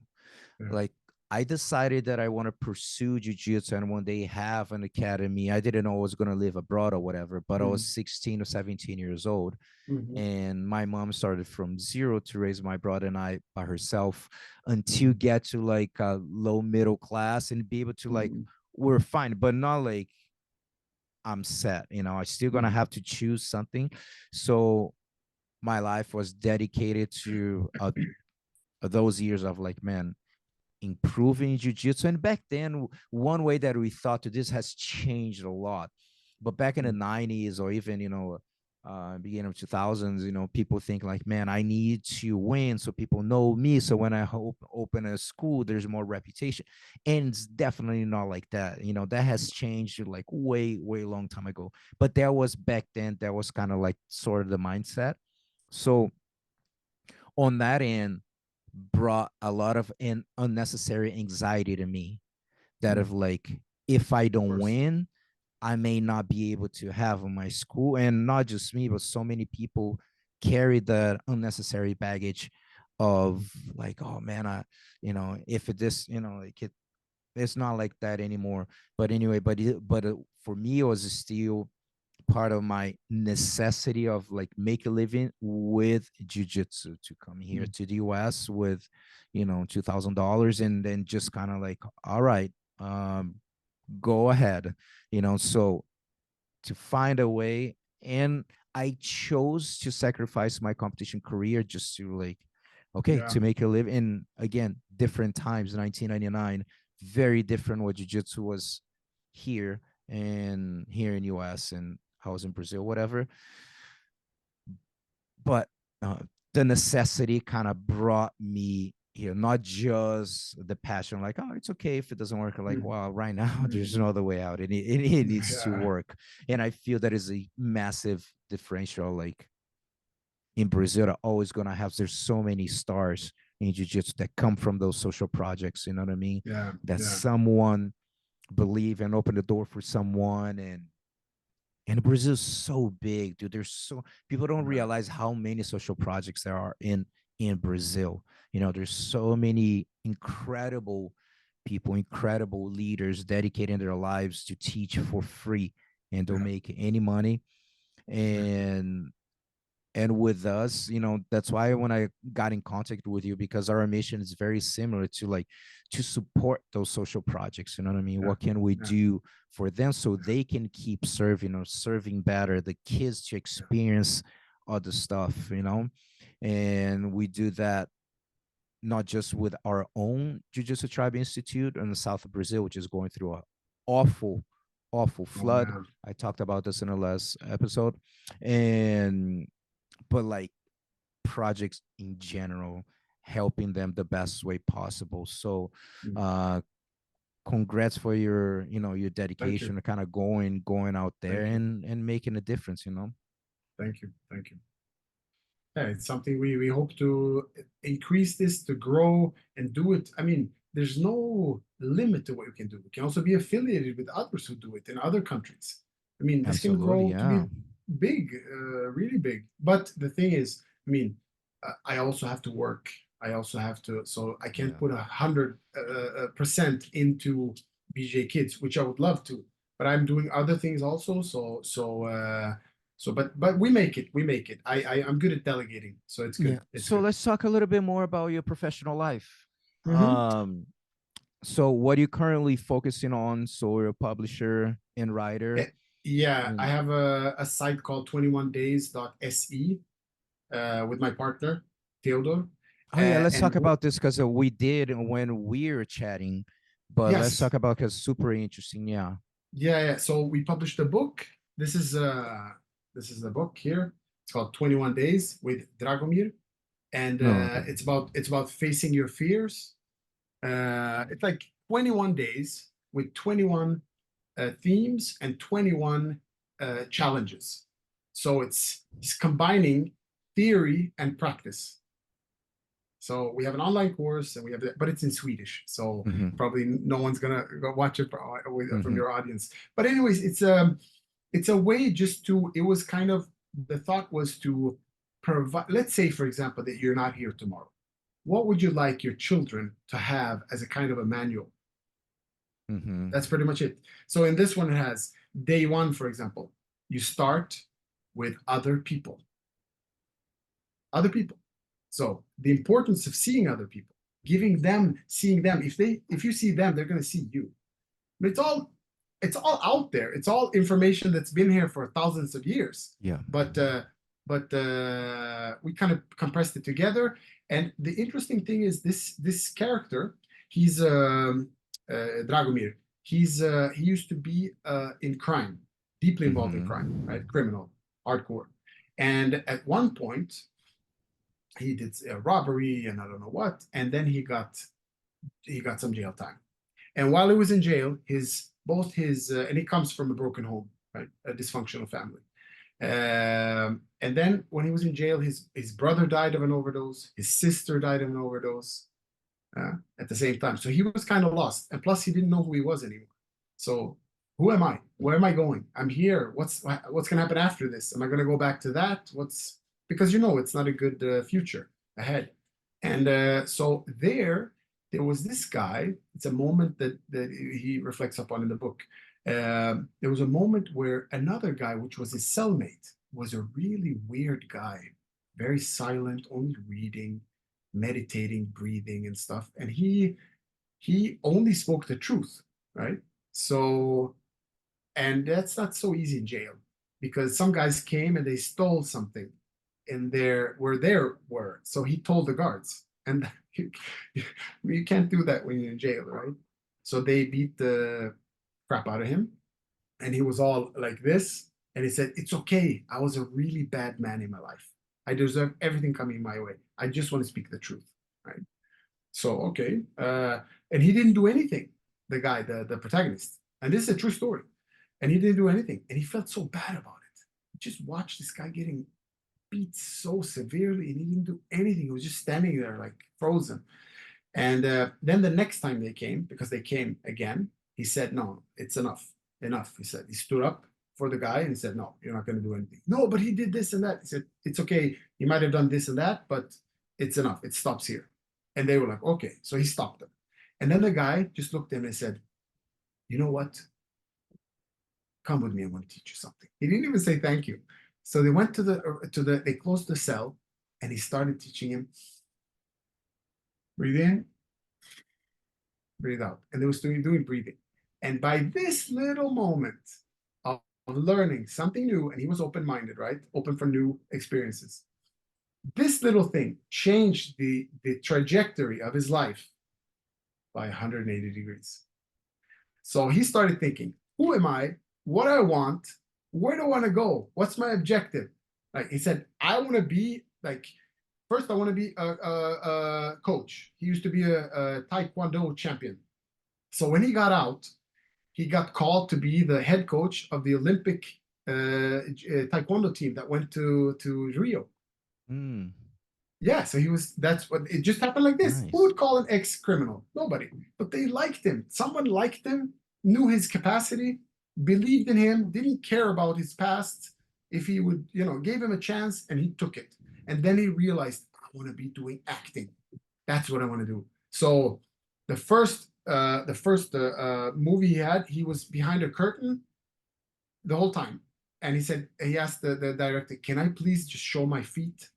yeah. Like, I decided that I want to pursue jujitsu, and when they have an academy, I didn't know I was going to live abroad or whatever, but I was Mhm, 16 or 17 years old, mhm, and my mom started from zero to raise my brother and I by herself until mhm, get to like a low middle class and be able to like, mhm, we're fine, but not like I'm set. I still gonna mhm, have to choose something. So my life was dedicated to those years of like, man, improving jiu-jitsu. And back then, one way that we thought to this has changed a lot. But back in the mhm, 90s, or even beginning of 2000s, people think like, man, I need to win so people know me, so when I open a school, there's more reputation. And it's definitely not like that. That has changed like way way long time ago. But there was, back then, that was kind of like sort of the mindset. So on that end, brought a lot of unnecessary anxiety to me, that mhm. of like, if I Of don't course. win, I may not be able to have my school. And not just me, but so many people carry the unnecessary baggage of like, oh man, if it this, like it's not like that anymore. But anyway, for me, it was still part of my necessity of like make a living with jujitsu, to come here Mhm, to the US with, $2,000, and then just kind of like, all right, go ahead, so to find a way. And I chose to sacrifice my competition career just to like okay, Yeah. to make a living. And again, different times, 1999, very different what jiu-jitsu was here and here in US, and I was in Brazil, whatever. But uh, the necessity kind of brought me here, not just the passion, like, oh, it's okay if it doesn't work. Like, Mm. well, right now there's Mm. no other way out. It needs to Yeah. work. And I feel that is a massive differential. Like in Brazil, are always gonna have, there's so many stars in jiu-jitsu that come from those social projects, you know what I mean? Yeah. That Yeah. someone believe and open the door for someone. And Brazil is so big, dude. There's so, people don't Yeah. realize how many social projects there are in Brazil. You know, there's so many incredible people, incredible leaders dedicating their lives to teach for free and don't Yeah. make any money. Exactly. And with us, you know, that's why when I got in contact with you, because our mission is very similar to like to support those social projects, you know what I mean? Yeah. What can we Yeah. do for them so Yeah. they can keep serving or serving better the kids to Yeah. experience other stuff, you know? And we do that not just with our own Jiu-Jitsu Tribe Institute in the south of Brazil, which is going through a awful, awful Oh flood. yeah. I talked about this in the last episode. And but like projects in general, helping them the best way possible. So Mm. uh congrats for your, you know, your Thank you. dedication to kind of going out there Thank you. and making a difference, you know. Thank you. Thank you. Yeah, it's something we hope to increase this, to grow and do it. I mean, there's no limit to what you can do. We can also be affiliated with others who do it in other countries. I mean, this can Absolutely, grow to yeah. be big, really big. But the thing is, I mean, I also have to work. I also have to, so I can't Yeah. put 100% into BJ Kids, which I would love to. But I'm doing other things also. So, but we make it. We make it. I'm good at delegating, so it's Yeah. good. It's So good. let's talk a little bit more about your professional life. Hmm. Um, so what are you currently focusing on? So you're a publisher and writer. Yeah, I And have a site called 21days.se with my partner Theodore, oh yeah, let's and talk about this because we did when we were chatting, but let's yes, talk about because super interesting. Yeah. yeah, yeah. So we published a book. This is the book here. It's called 21 Days with Dragomir, and No. Okay. it's about facing your fears. It's like 21 days with 21 themes and 21 challenges. So it's combining theory and practice. So we have an online course, and we have but it's in Swedish, so Mm-hmm. probably no one's gonna go watch it from Mm-hmm. your audience. But anyways, it's a way just to. It was kind of, the thought was to provide. Let's say, for example, that you're not here tomorrow. What would you like your children to have as a kind of a manual? Mm-hmm. That's pretty much it. So in this one, it has day one, for example. You start with other people. Other people. So the importance of seeing other people, giving them, seeing them. If you see them, they're going to see you. But it's all out there. It's all information that's been here for thousands of years. Yeah. But we kind of compressed it together. And the interesting thing is this character. He's Dragomir. He used to be in crime, deeply involved in crime, Mm-hmm. right? Criminal, hardcore. And at one point, he did a robbery and I don't know what, and then he got some jail time. And while he was in jail, and he comes from a broken home, right, a dysfunctional family. And then when he was in jail, his brother died of an overdose, his sister died of an overdose at the same time. So he was kind of lost, and plus he didn't know who he was anymore. So who am I? Where am I going? I'm here. What's gonna happen after this? Am I gonna go back to that? Because it's not a good future ahead. And so there was this guy. It's a moment that he reflects upon in the book. There was a moment where another guy, which was his cellmate, was a really weird guy, very silent, only reading, meditating, breathing, and stuff. And he only spoke the truth, right? So, and that's not so easy in jail, because some guys came and they stole something, in there where they were. So he told the guards, and you can't do that when you're in jail, right? So they beat the crap out of him, and he was all like this, and he said, "It's okay. I was a really bad man in my life. I deserve everything coming my way. I just want to speak the truth." Right? So okay, and he didn't do anything. The guy, the protagonist, and this is a true story, and he didn't do anything, and he felt so bad about it. Just watch this guy getting beat so severely, and he didn't do anything. He was just standing there like frozen. And then the next time they came, because they came again, he said, "No, it's enough, enough." He said, he stood up for the guy and he said, "No, you're not going to do anything." "No, but he did this and that." He said, "It's okay. He might have done this and that, but it's enough. It stops here." And they were like, "Okay." So he stopped them. And then the guy just looked at him and said, "You know what? Come with me. I want to teach you something." He didn't even say thank you. So they went they closed the cell, and he started teaching him, breathe in, breathe out. And they was doing breathing. And by this little moment of learning something new, and he was open-minded, right? Open for new experiences. This little thing changed the trajectory of his life by 180 degrees. So he started thinking, who am I? What do I want? Where do I want to go? What's my objective? Like he said, I want to be like, first I want to be a coach. He used to be a Taekwondo champion. So when he got out, he got called to be the head coach of the Olympic Taekwondo team that went to Rio. Mm, Yeah, so that's what it just happened like this. Who nice. would call an ex-criminal? Nobody. But they liked him. Someone liked him, knew his capacity, believed in him, didn't care about his past. If he would, gave him a chance, and he took it. And then he realized, I want to be doing acting. That's what I want to do. So the first movie he had, he was behind a curtain the whole time. And he asked the director, "Can I please just show my feet?"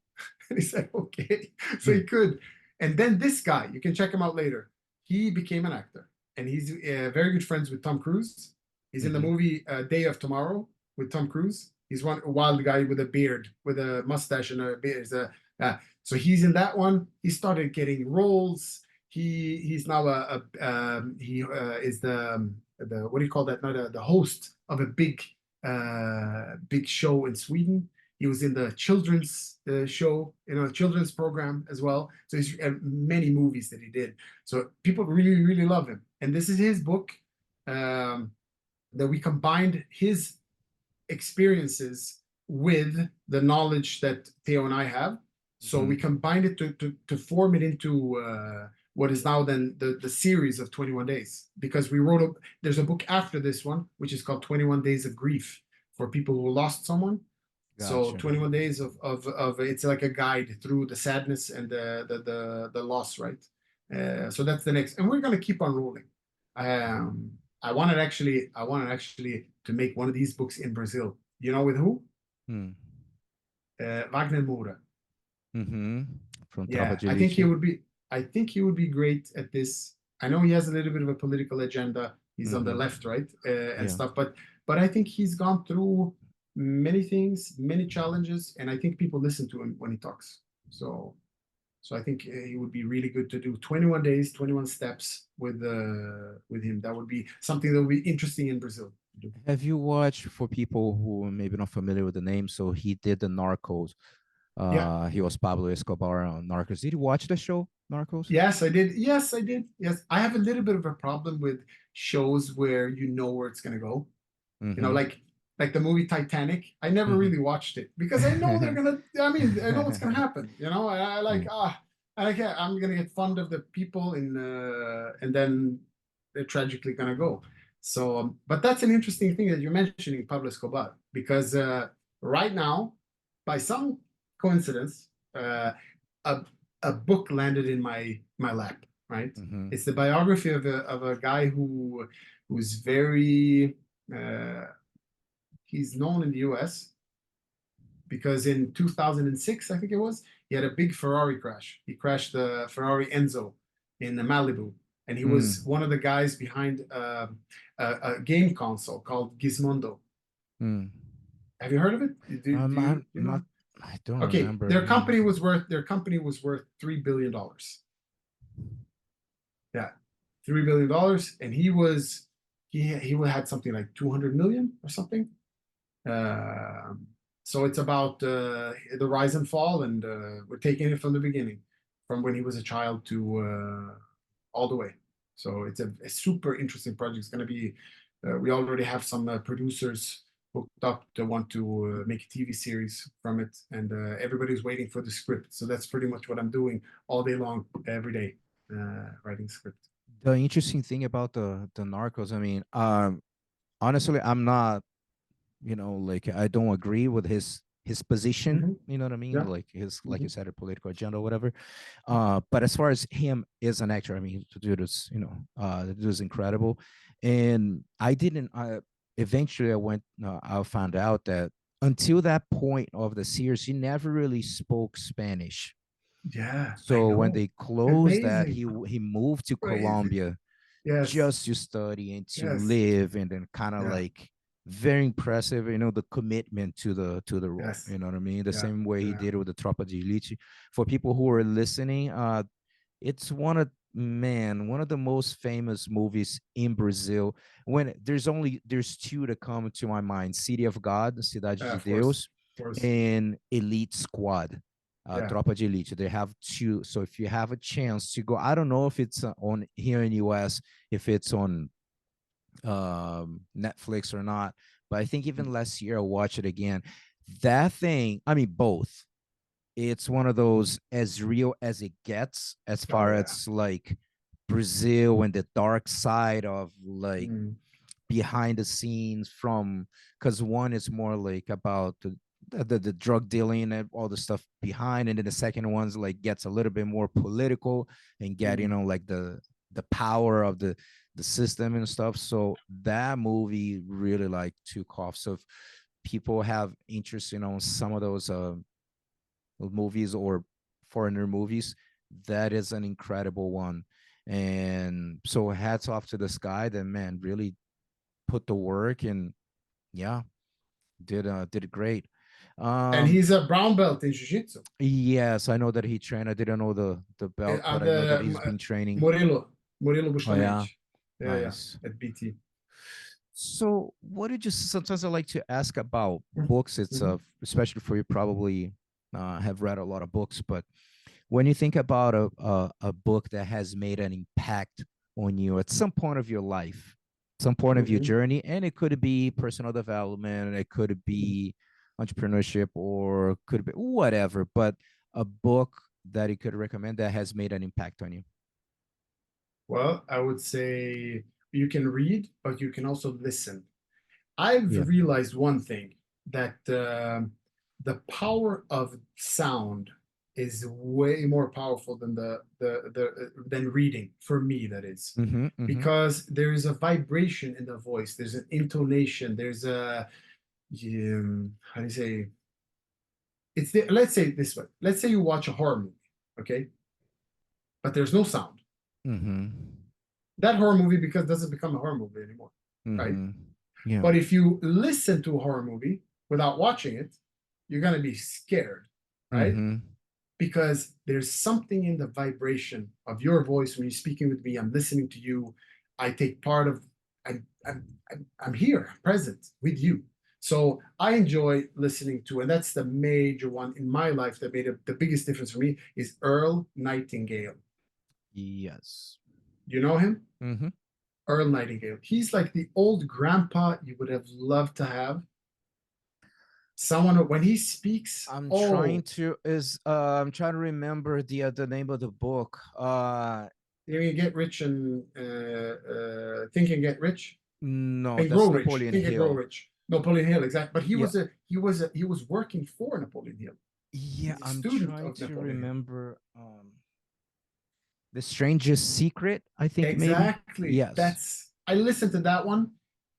And he said, "Okay." So he could. And then this guy, you can check him out later. He became an actor, and he's very good friends with Tom Cruise. He's in the movie Day of Tomorrow with Tom Cruise. He's a wild guy with a beard, with a mustache and a beard. So he's in that one. He started getting roles. He's now he is the what do you call that? Not the host of a big show in Sweden. He was in the children's show, children's program as well. So he's many movies that he did. So people really, really love him. And this is his book that we combined his experiences with the knowledge that Theo and I have. So we combined it to form it into what is now then the series of 21 Days. Because there's a book after this one, which is called 21 Days of Grief for people who lost someone. So Gotcha. 21 days of it's like a guide through the sadness and the loss, right? So that's the next, and we're gonna keep on rolling. I wanted actually to make one of these books in Brazil. You know with who? Hmm. Wagner Moura. From Tropa Yeah, de I think he Elite. would be. I think he would be great at this. I know he has a little bit of a political agenda. He's on the left, right, and Yeah. stuff. But I think he's gone through many things, many challenges, and I think people listen to him when he talks. So I think he would be really good to do 21 days, 21 steps with him. That would be something that would be interesting in Brazil to do. Have you watched, for people who are maybe not familiar with the name? So he did the Narcos. Yeah. He was Pablo Escobar on Narcos. Did you watch the show Narcos? Yes, I did. Yes, I did. Yes, I have a little bit of a problem with shows where you know where it's gonna go. Mm-hmm. Like the movie Titanic. I never really watched it because I know they're gonna. I mean, I know what's gonna happen. I like Yeah. I'm gonna get fond of the people and then they're tragically gonna go. So, but that's an interesting thing that you're mentioning, Pablo Escobar, because right now, by some coincidence, a a book landed in my lap. Right, it's the biography of a guy who's very he's known in the US because in 2006, I think it was, he had a big Ferrari crash. He crashed the Ferrari Enzo in Malibu. And he was one of the guys behind a game console called Gizmondo. Mm. Have you heard of it? Do I'm you know? not I don't Okay, remember their him. company was worth $3 billion. Yeah, $3 billion, and he had something like 200 million or something. Um, so it's about the rise and fall, and we're taking it from the beginning, from when he was a child to all the way. So it's a super interesting project. It's going to be, we already have some producers hooked up to want to make a TV series from it, and everybody's waiting for the script. So that's pretty much what I'm doing all day long, every day, writing script. The interesting thing about the Narcos, I mean, honestly, I'm not, like I don't agree with his position. Hmm. You know what I mean? Yeah. Like his, like Hmm. you said, a political agenda or whatever. But as far as him as an actor, I mean, the dude is, the dude is incredible. And I didn't. Eventually, I found out that until that point of the series, he never really spoke Spanish. Yeah, I So when know. they closed that, Amazing. he moved to Crazy. Colombia Yes. just to study and to Yes. live, and then kind of Yeah. like very impressive, the commitment to the role. Yes. You know what I mean? The Yeah. same way he Yeah. did with the Tropa de Elite. For people who are listening, it's one of the most famous movies in Brazil. When there's two that come to my mind: City of God, Cidade de Of course. Deus, Of course. and Elite Squad. Yeah. Tropa de Elite. They have two. So if you have a chance to go, I don't know if it's on here in US, if it's on Netflix or not. But I think even last year I watched it again. That thing, I mean, both. It's one of those as real as it gets, as Oh far yeah. as like Brazil and the dark side of like Mm, behind the scenes from, because one is more like about the drug dealing and all the stuff behind, and then the second one's like gets a little bit more political and get mm. like the power of the system and stuff. So that movie really like took off. So if people have interest on some of those movies or foreigner movies, that is an incredible one. And so hats off to this guy that, man, really put the work, and yeah, did it great. And um he's a brown belt in jiu-jitsu. yes, I know that he trained. I didn't know the belt, but I know that he's been training. Murilo Oh yeah, Bustamante. Yeah, yeah, nice. at BT. So what did you, sometimes I like to ask about books. It's Mm-hmm. especially for you, probably have read a lot of books, but when you think about a book that has made an impact on you at some point of your life, some point of your Mm-hmm. journey, and it could be personal development, it could be entrepreneurship, or could be whatever, but a book that you could recommend that has made an impact on you. Well, I would say you can read, but you can also listen. I've Yeah. realized one thing, that the power of sound is way more powerful than than reading, for me, that is. Mm-hmm, mm-hmm, Because there is a vibration in the voice, there's an intonation, there's a how do you say, let's say it this way. Let's say you watch a horror movie, okay, but there's no sound. mm-hmm, That horror movie because doesn't become a horror movie anymore, right? mm-hmm. Yeah. But if you listen to a horror movie without watching it, you're going to be scared, right? Mm-hmm. Because there's something in the vibration of your voice when you're speaking with me. I'm listening to you. I take part of, I'm here, present with you. So I enjoy listening to, and that's the major one in my life that made the biggest difference for me, is Earl Nightingale. Yes. You know him? Mm-hmm. Earl Nightingale. He's like the old grandpa you would have loved to have. Someone when he speaks, oh, I'm trying to remember the name of the book. you get rich and think and get rich No, and grow that's rich. Napoleon Think and grow Hill. rich. Napoleon Hill, exactly. But Yeah, he was working for Napoleon Hill. yeah, He's a I'm student trying of to Napoleon Hill. remember The Strangest Secret, I think, maybe. Exactly. Yes. That's I listened to that one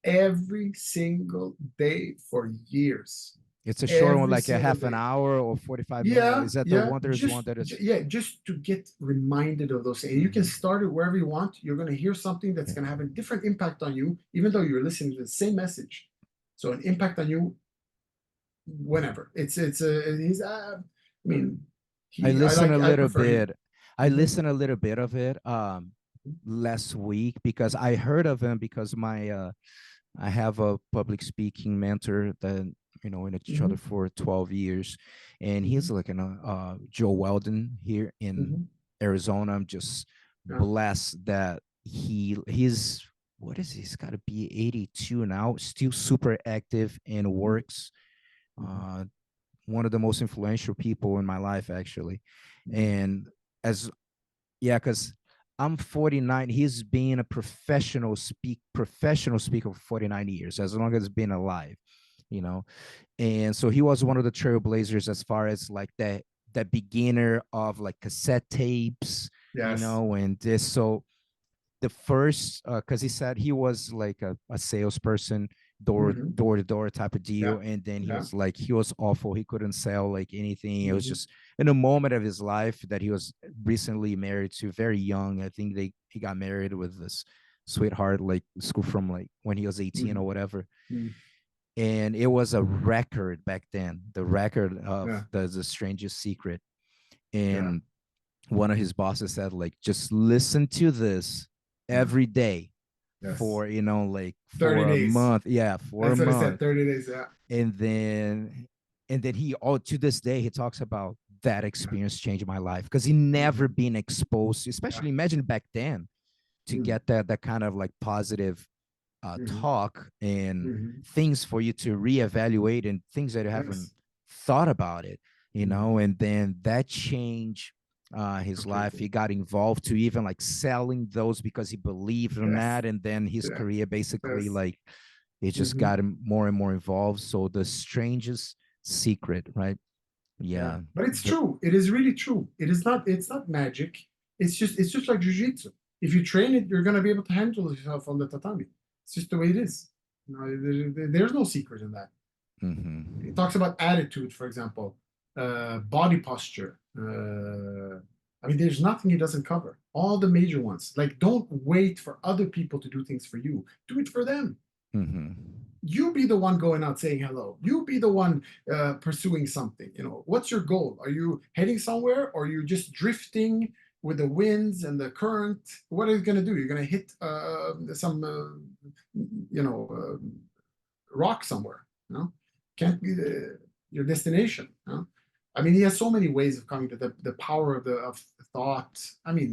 every single day for years. It's a short one, Every like a single half an day. hour or 45 minutes. Yeah, Is that the yeah. one? There's one that is. Yeah, just to get reminded of those things. And you can Mhm. start it wherever you want. You're going to hear something that's Yeah. going to have a different impact on you, even though you're listening to the same message. So an impact on you whenever. He's I mean I he listen a I little prefer him. bit. I Mhm, listen a little bit of it last week because I heard of him because my I have a public speaking mentor that we know each other mhm, for 12 years, and he's mhm, like Joe Weldon here in mhm. Arizona. I'm just Yeah. blessed that he's what is he? He's got to be 82 now, still super active and Mhm, works. mhm, Uh, One of the most influential people in my life, actually. mhm. And as yeah, because I'm 49. He's been a professional speaker for 49 years, as long as he's been alive, you know. And so he was one of the trailblazers as far as like that beginner of like cassette tapes, Yes. and this. So the first because he said he was like a salesperson, Mhm. door to door type of deal, Yeah. and then Yeah. he was awful. He couldn't sell like anything. It was Mhm, just in a moment of his life that he was recently married to, very young. I think he got married with this sweetheart, like school from like when he was 18 or mhm, whatever. mhm. And it was a record back then, the record of Yeah. the strangest secret. Yeah. And one of his bosses said like just listen to this Yeah. every day Yes. for like 30 for a days. month, yeah, for a That's what I said. month. 30 days. Yeah. and then he all to this day he talks about that Yeah. experience changed my life because he never Mhm. been exposed, Yeah. especially imagine back then, to Mhm, get that kind of like positive mhm, talk and mhm. things for you to reevaluate and things that you haven't Yes. thought about it, Mhm. and then that changed his life. Completely. He got involved to even like selling those because he believed in Yes. that, and then his Yeah. career basically Yes. like it just Mhm. got him more and more involved. So the strangest secret, right? Yeah. Yeah. But it's true. It is really true. It's not magic. It's just like jujitsu. If you train it, you're gonna be able to handle yourself on the tatami. It's just the way it is. There's no secret in that. It talks Mm-hmm. about attitude, for example, body posture. I mean, there's nothing it doesn't cover. All the major ones. Like, don't wait for other people to do things for you. Do it for them. Mm-hmm. You be the one going out saying hello. You be the one pursuing something. What's your goal? Are you heading somewhere, or are you just drifting with the winds and the current? What are you going to do? You're going to hit some, rock somewhere. Can't be your destination. I mean, he has so many ways of coming to the power of thought. I mean,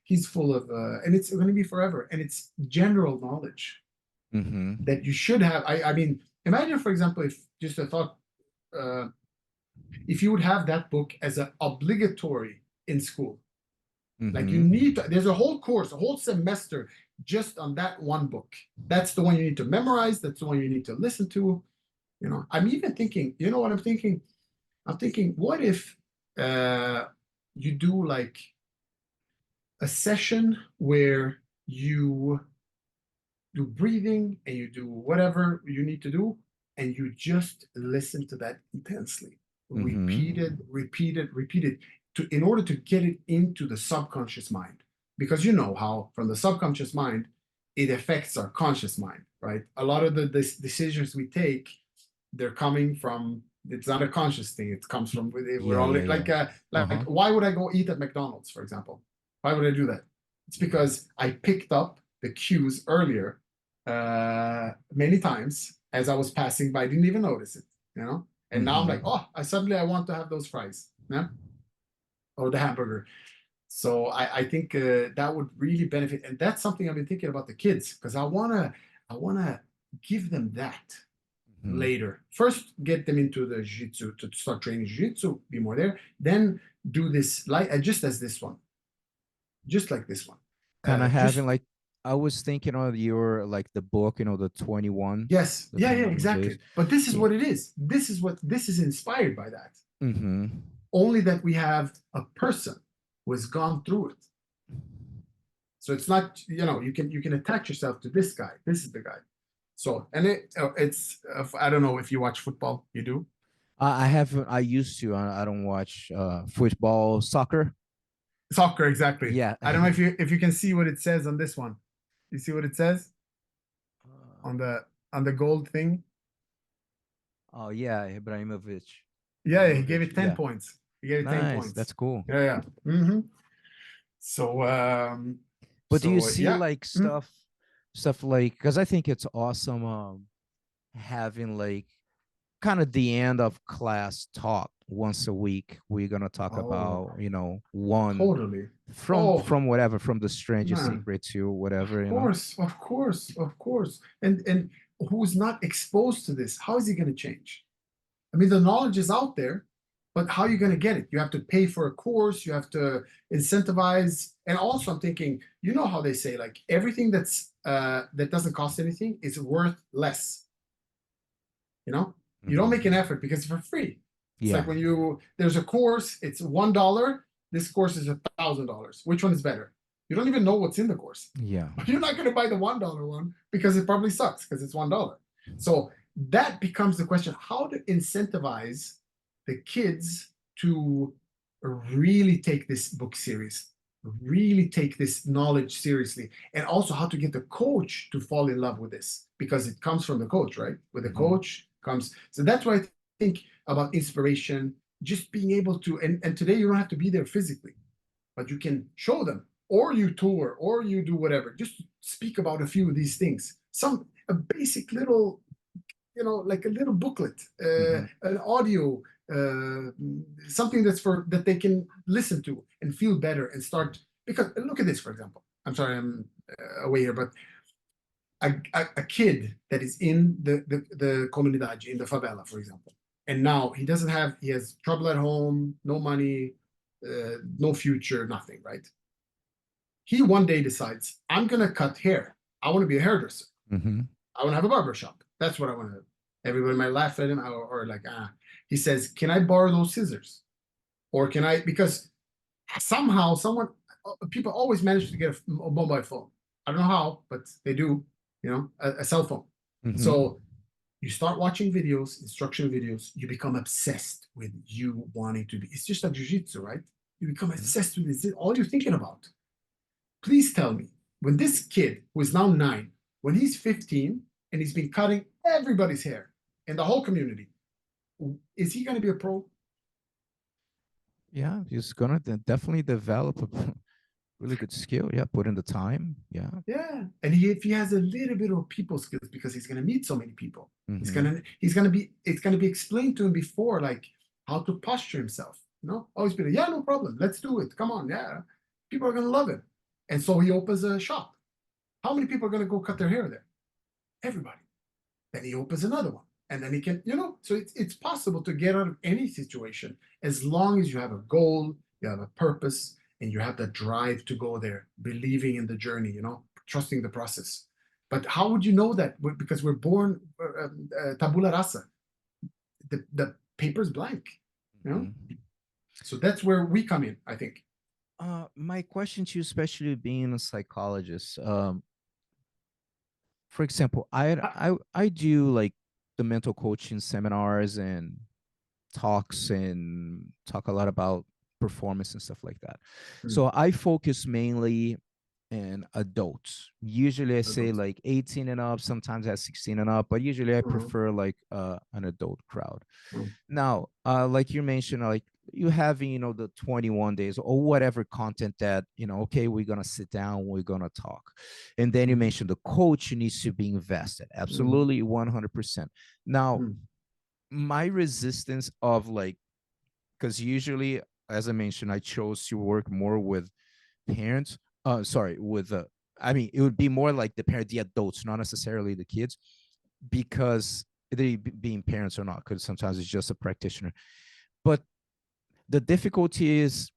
he's full of, and it's going to be forever, and it's general knowledge Mm-hmm. that you should have. I mean, imagine, for example, if just a thought, uh, if you would have that book as an obligatory in school, like you need to, Mm-hmm. there's a whole course, a whole semester just on that one book. That's the one you need to memorize. That's the one you need to listen to. I'm even thinking, you know what I'm thinking? I'm thinking, what if uh, you do like a session where you do breathing and you do whatever you need to do, and you just listen to that intensely, Mm-hmm. repeat it, in order to get it into the subconscious mind. Because you know how from the subconscious mind it affects our conscious mind, right? A lot of the decisions we take, they're coming from, it's not a conscious thing, it comes from, we're Yeah, all yeah, yeah. like Uh-huh. why would I go eat at McDonald's, for example? Why would I do that? It's because I picked up the cues earlier, many times as I was passing by. I didn't even notice it. And now I'm like, Mm-hmm. oh, I want to have those fries, yeah, or the hamburger. So I think that would really benefit, and that's something I've been thinking about the kids, because I wanna give them that Mm-hmm. later. First, get them into the jiu-jitsu to start training jiu-jitsu, be more there. Then do this like just as this one, just like this one. Kind of having Just like I was thinking of your like the book, the 21, Yes, the yeah, yeah, 21 exactly. days. But this is Yeah. what it is. This is inspired by that. Mm-hmm. Only that we have a person who has gone through it. So it's not, you can attach yourself to this guy. This is the guy. So, and it's I don't know if you watch football. You do? I haven't. I used to. I don't watch football, soccer. Soccer, exactly. Yeah. I don't know if you can see what it says on this one. You see what it says Uh, on the gold thing? Oh yeah, Ibrahimovic. Yeah, he gave Ibrahimovic. it 10 Yeah. points. He gave it 10 Nice. points. That's cool. Yeah, yeah. So, But do you see yeah. like Mm. stuff like, because I think it's awesome having like kind of the end of class talk once a week. We're gonna talk Oh, about, one totally. from Oh, from whatever, from the strangest man. secret to Of whatever. course, of course, of course. And who's not exposed to this, how is he going to change? I mean, the knowledge is out there, but how are you going to get it? You have to pay for a course, you have to incentivize. And also, I'm thinking, you know how they say, like everything that doesn't cost anything is worth less. You know, you don't make an Mhm. effort because it's for free. It's like Yeah. when there's a course, it's $1. This course is $1,000. Which one is better? You don't even know what's in the course. Yeah. You're not going to buy the $1 one because it probably sucks because it's $1. So that becomes the question: how to incentivize the kids to really take this book serious, really take this knowledge seriously, and also how to get the coach to fall in love with this because it comes from the coach, right? With the Mhm. coach comes. So that's why I think about inspiration, just being able to, and today you don't have to be there physically, but you can show them, or you tour, or you do whatever. Just speak about a few of these things. A basic little, like a little booklet, Mhm. an audio, uh, something that they can listen to and feel better and start. Because look at this, for example. I'm sorry, I'm away here, but a kid that is in the comunidade, in the favela, for example, and now he has trouble at home, no money, no future, nothing, right? He one day decides, I'm going to cut hair. I want to be a hairdresser. Mhm. I want to have a barber shop. That's what I want to do. Everybody might laugh at him or like, ah. He says, can I borrow those scissors? Or can I, because somehow people always manage to get a mobile phone. I don't know how, but they do, a cell phone. Mhm. So you start watching videos, instruction videos, you become obsessed with you wanting to be. It's just like jiu-jitsu, right? You become Mhm. obsessed with this. All you're thinking about. Please tell me, when this kid, who is now 9, when he's 15 and he's been cutting everybody's hair in the whole community, is he going to be a pro? Yeah, he's gonna definitely develop a really good skill. Yeah, put in the time. Yeah. Yeah, and if he has a little bit of people skills, because he's going to meet so many people, Mhm. he's going to be it's going to be explained to him before, like how to posture himself. Always be like, yeah, no problem, let's do it. Come on, yeah, people are going to love it. And so he opens a shop. How many people are going to go cut their hair there? Everybody. Then he opens another one. And then he can, so it's possible to get out of any situation as long as you have a goal, you have a purpose, and you have the drive to go there, believing in the journey, trusting the process. But how would you know that? Because we're born tabula rasa. The paper's blank, you know? Mhm. So that's where we come in, I think. My question to you, especially being a psychologist, for example, Uh, I do like the mental coaching seminars and talks and talk a lot about performance and stuff like that. mm, So I focus mainly in adults. Usually I say adults. like 18 and up, sometimes at 16 and up, but usually I Mhm, prefer like an adult crowd. mhm, Now, like you mentioned, like you having, the 21 days or whatever content that, okay, we're gonna sit down, we're gonna talk. And then you mhm, mentioned the coach needs to be invested. mhm, Absolutely 100%. Now, mhm, my resistance of like, because usually, as I mentioned, I chose to work more with parents. Sorry, with I mean, it would be more like the adults, not necessarily the kids, because they being parents or not, because sometimes it's just a practitioner. But the difficulty is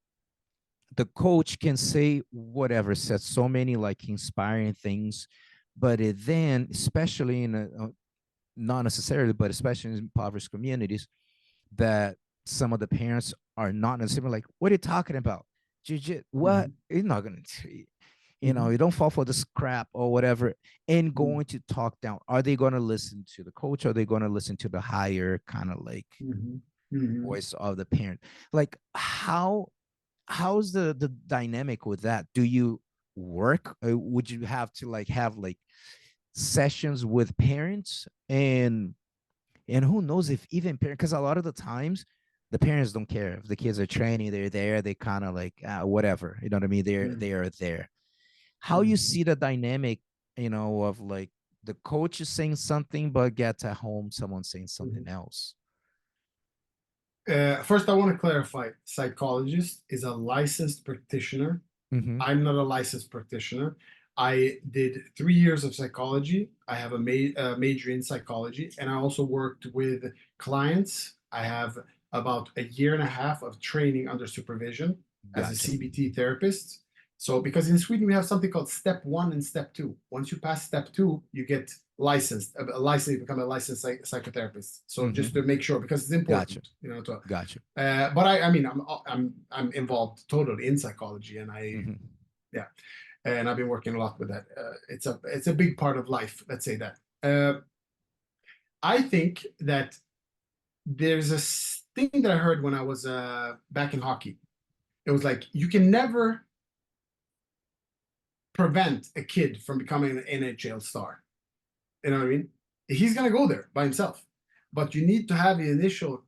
the coach can say whatever, said so many like inspiring things, but then, especially in not necessarily, but especially in impoverished communities, that some of the parents are not necessarily like, what are you talking about? Jiu-jitsu, what? mhm, You're not gonna, mhm, you don't fall for this crap or whatever, and mhm, going to talk down. Are they gonna listen to the coach? Or are they gonna listen to the higher kind of like mhm, mhm. voice of the parent? Like how's the dynamic with that? Do you work? Would you have to like have like sessions with parents and And who knows if even parents, because a lot of the times the parents don't care if the kids are training, they're there, they kind of like whatever, you know what I mean? They Mm, are there. How you mm, see the dynamic, of like the coach is saying something, but gets at home someone saying something mhm. else. First, I want to clarify, psychologist is a licensed practitioner. Mm-hmm. I'm not a licensed practitioner. I did 3 years of psychology. I have a major in psychology, and I also worked with clients. I have about a year and a half of training under supervision as a Gotcha. CBT therapist. So, because in Sweden we have something called step one and step two. Once you pass step two, you get licensed. A license, you become a licensed psychotherapist. So, just to Mm-hmm. make sure, because it's Gotcha. important, Gotcha. but I mean, I'm involved totally in psychology, and Mm-hmm. yeah, and I've been working a lot with that. It's a big part of life. Let's say that. I think that there's a thing that I heard when I was back in hockey. It was like you can never prevent a kid from becoming an NHL star. You know what I mean? He's gonna go there by himself, but you need to have the initial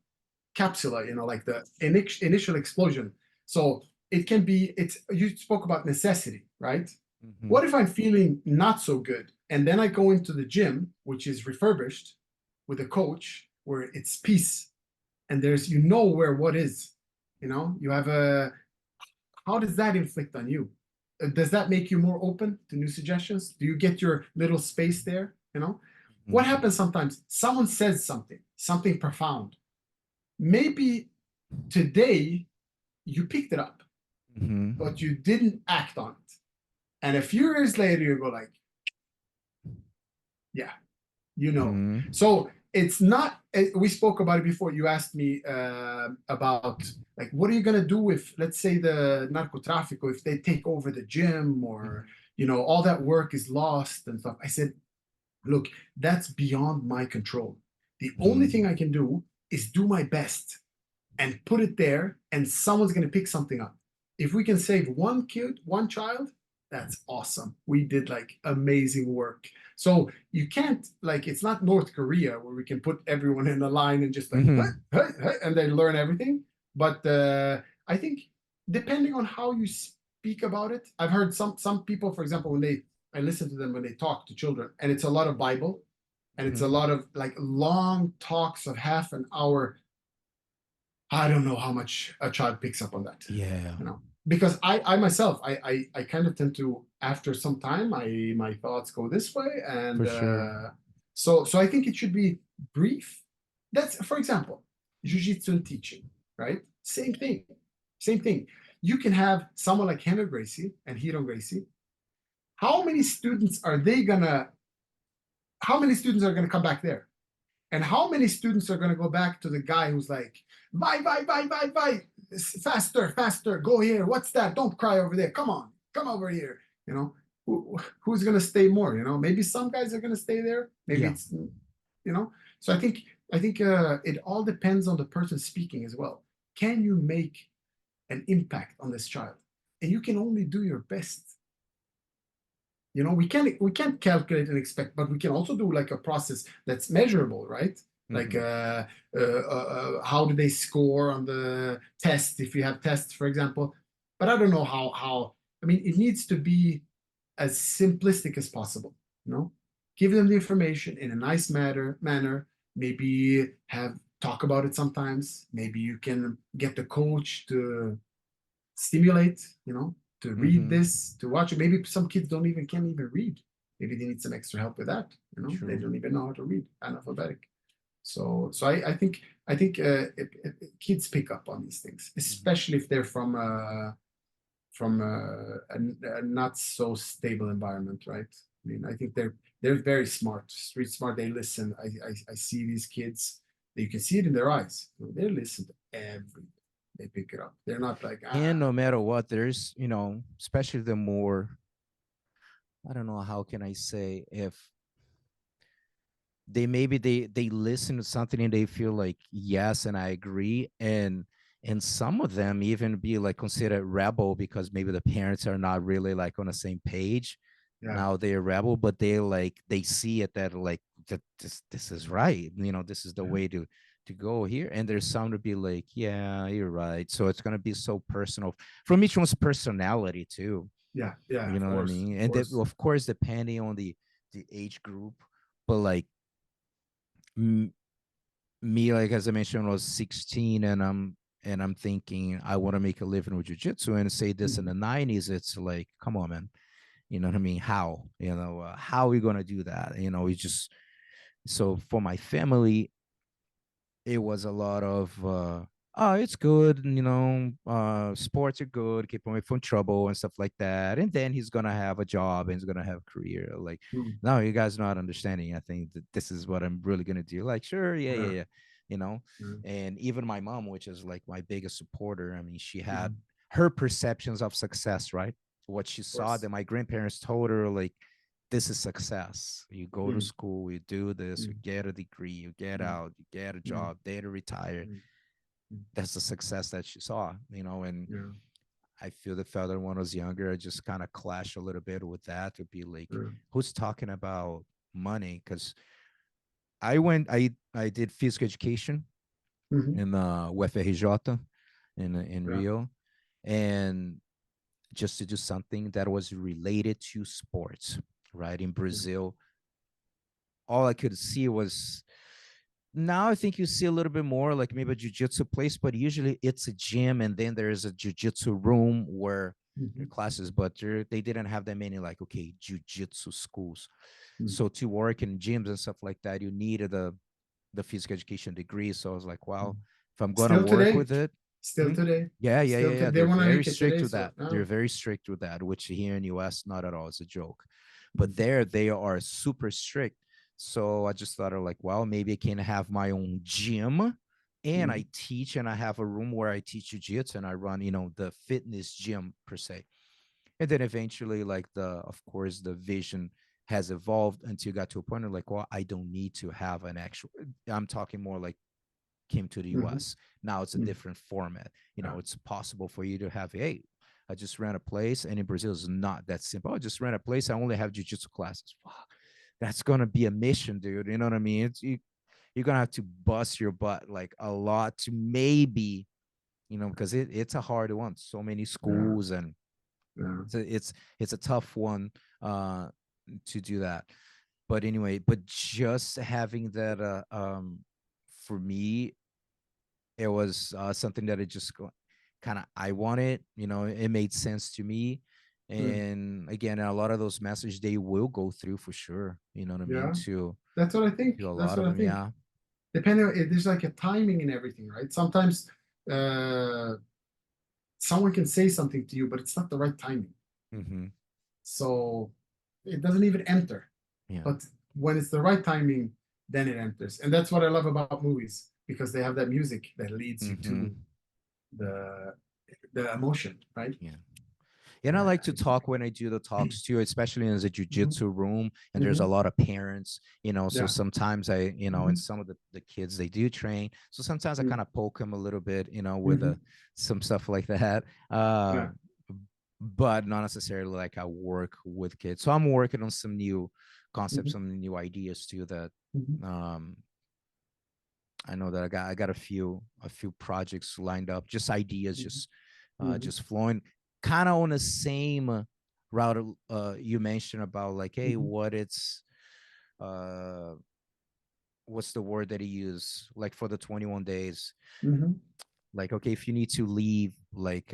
capsula, like the initial explosion. So it can be, you spoke about necessity, right? Mm-hmm. What if I'm feeling not so good? And then I go into the gym, which is refurbished with a coach where it's peace and there's, where what is, you have how does that inflict on you? Does that make you more open to new suggestions? Do you get your little space there? What happens Mm-hmm. sometimes? Someone says something profound. Maybe today you picked it up, but Mm-hmm. you didn't act on it. And a few years later, you go like, yeah, Mm-hmm. So it's not. We spoke about it before. You asked me about like, what are you gonna do if, let's say, the narcotráfico, if they take over the gym, or all that work is lost and stuff. I said, look, that's beyond my control. The only thing Mm-hmm. I can do is do my best and put it there, and someone's going to pick something up. If we can save one kid, one child, that's awesome. We did like amazing work. So you can't, like, it's not North Korea where we can put everyone in a line and just like hey, Mm-hmm. hey, hey, and they learn everything. But I think depending on how you speak about it, I've heard some people, for example, I listen to them when they talk to children, and it's a lot of Bible, and it's a Mm-hmm. lot of like long talks of half an hour. I don't know how much a child picks up on that, Yeah, because I myself, I kind of tend to, after some time, my thoughts go this way, and for sure. so I think it should be brief. That's, for example, jiu-jitsu and teaching, right? Same thing. You can have someone like Henry Gracie and Hiron Gracie. How many students are they gonna? How many students are gonna come back there? And how many students are going to go back to the guy who's like, bye, faster, faster, go here. What's that? Don't cry over there. Come on, come over here. You know, who's going to stay more? Maybe some guys are going to stay there. Maybe Yeah. it's, So I think it all depends on the person speaking as well. Can you make an impact on this child? And you can only do your best. We can't calculate and expect, but we can also do like a process that's measurable, right? Like Mm-hmm. how do they score on the test, if you have tests, for example. But I don't know how. I mean, it needs to be as simplistic as possible. you know Give them the information in a nice manner. Maybe have talk about it sometimes. Maybe you can get the coach to stimulate, to read Mm-hmm. this, to watch it. Maybe some kids can't even read. Maybe they need some extra help with that. They True. don't even know how to read, analphabetic. So I think kids pick up on these things, Mm-hmm. especially if they're from a not so stable environment, right? I mean, I think they're very smart, street smart. They listen. I see these kids. You can see it in their eyes. They listen to everything. They pick it up. They're not like And no matter what, there's, especially the more, I don't know, how can I say, if they listen to something and they feel like, yes, and I agree. And some of them even be like considered rebel because maybe the parents are not really like on the same page. Yeah. Now they're rebel, but they like they see it that like that this is right. This is the Yeah. way to go here. And there's some to be like, yeah, you're right. So it's gonna be so personal from each one's personality too. Yeah. Yeah. You Of know what I course. mean? Of And that, course. of course, depending on the age group, but like m- me, like as I mentioned, I was 16, and I'm thinking I want to make a living with jujitsu, and say this in Mhm. the 90s, it's like, come on, man. You know what I mean? How? How are we gonna do that? We just so for my family, it was a lot of oh, it's good, sports are good, keep away from trouble and stuff like that. And then he's gonna have a job and he's gonna have a career. Like, Mm. no, you guys not understanding. I think that this is what I'm really gonna do. Like, sure, yeah, yeah, Yeah. yeah. You know, Yeah. and even my mom, which is like my biggest supporter, I mean, she had Mhm. her perceptions of success, right? What she Of saw course. that my grandparents told her, like, this is success. You go to Mm. school, you do this, you Mm. get a degree, you get Mm. out, you get a Mm. job, they to retire. Mm. Mm. That's the success that she saw, and Yeah. I feel the fellow when I was younger, I just kind of clash a little bit with that to be like, Yeah. who's talking about money? Because I did physical education Mhm. in UFRJ in Yeah. Rio, and just to do something that was related to sports, right? In Yeah. Brazil, all I could see was now I think you see a little bit more like maybe a jiu-jitsu place, but usually it's a gym and then there's a jiu-jitsu room where there are Mhm. classes, but they didn't have that many like, okay, jiu-jitsu schools. Mm. So to work in gyms and stuff like that, you needed the physical education degree. So I was like, Mm. wow, if I'm gonna Still work today. with it. Still Hmm? today. Yeah, yeah, yeah, Still yeah. they They're want to very make it strict today. with So that. They're very strict with that, which here in US, not at all. It's a joke. But mm. there they are super strict. So I just thought of like, well, maybe I can have my own gym and I Mm. teach and I have a room where I teach jiu-jitsu and I run, the fitness gym per se. And then eventually, like of course, the vision has evolved until you got to a point of like, well, I don't need to have an actual, I'm talking more like came to the Mhm. US. Now it's a Mm. different format. Yeah. It's possible for you to have, hey, I just ran a place, and in Brazil it's not that simple. I just ran a place. I only have jujitsu classes. Wow, that's gonna be a mission, dude. You know what I mean? You're gonna have to bust your butt like a lot to maybe, because it's a hard one. So many Yeah. schools, and Yeah. it's a tough one to do that. But anyway, but just having that for me, it was something that it just kind of I wanted. It made sense to me. Mm. And again, a lot of those messages they will go through for sure. You know what I mean? Yeah. That's what I think. To a That's lot what of I them, think. yeah. Depending, there's like a timing in everything, right? Sometimes uh, someone can say something to you, but it's not the right timing. Hmm. So it doesn't even enter. Yeah. But when it's the right timing, then it enters. And that's what I love about movies because they have that music that leads you to Hmm. the the emotion, right? Yeah. And I Yeah, like to it's like talk when I do the talks too, especially in the mhm, jujitsu room. And there's a mhm, lot of parents, so yeah, sometimes and mhm, some of the kids, they do train. So sometimes I mm, kind of poke them a little bit, with mhm, some stuff like that. yeah, But not necessarily like I work with kids. So I'm working on some new concepts, mhm, some new ideas too that mhm, um I know that I got a few projects lined up, just ideas, mhm, mhm, just flowing, kind of on the same route you mentioned about like, hey, mhm, uh what's the word that he used like for the 21 days, mhm. like, okay, if you need to leave like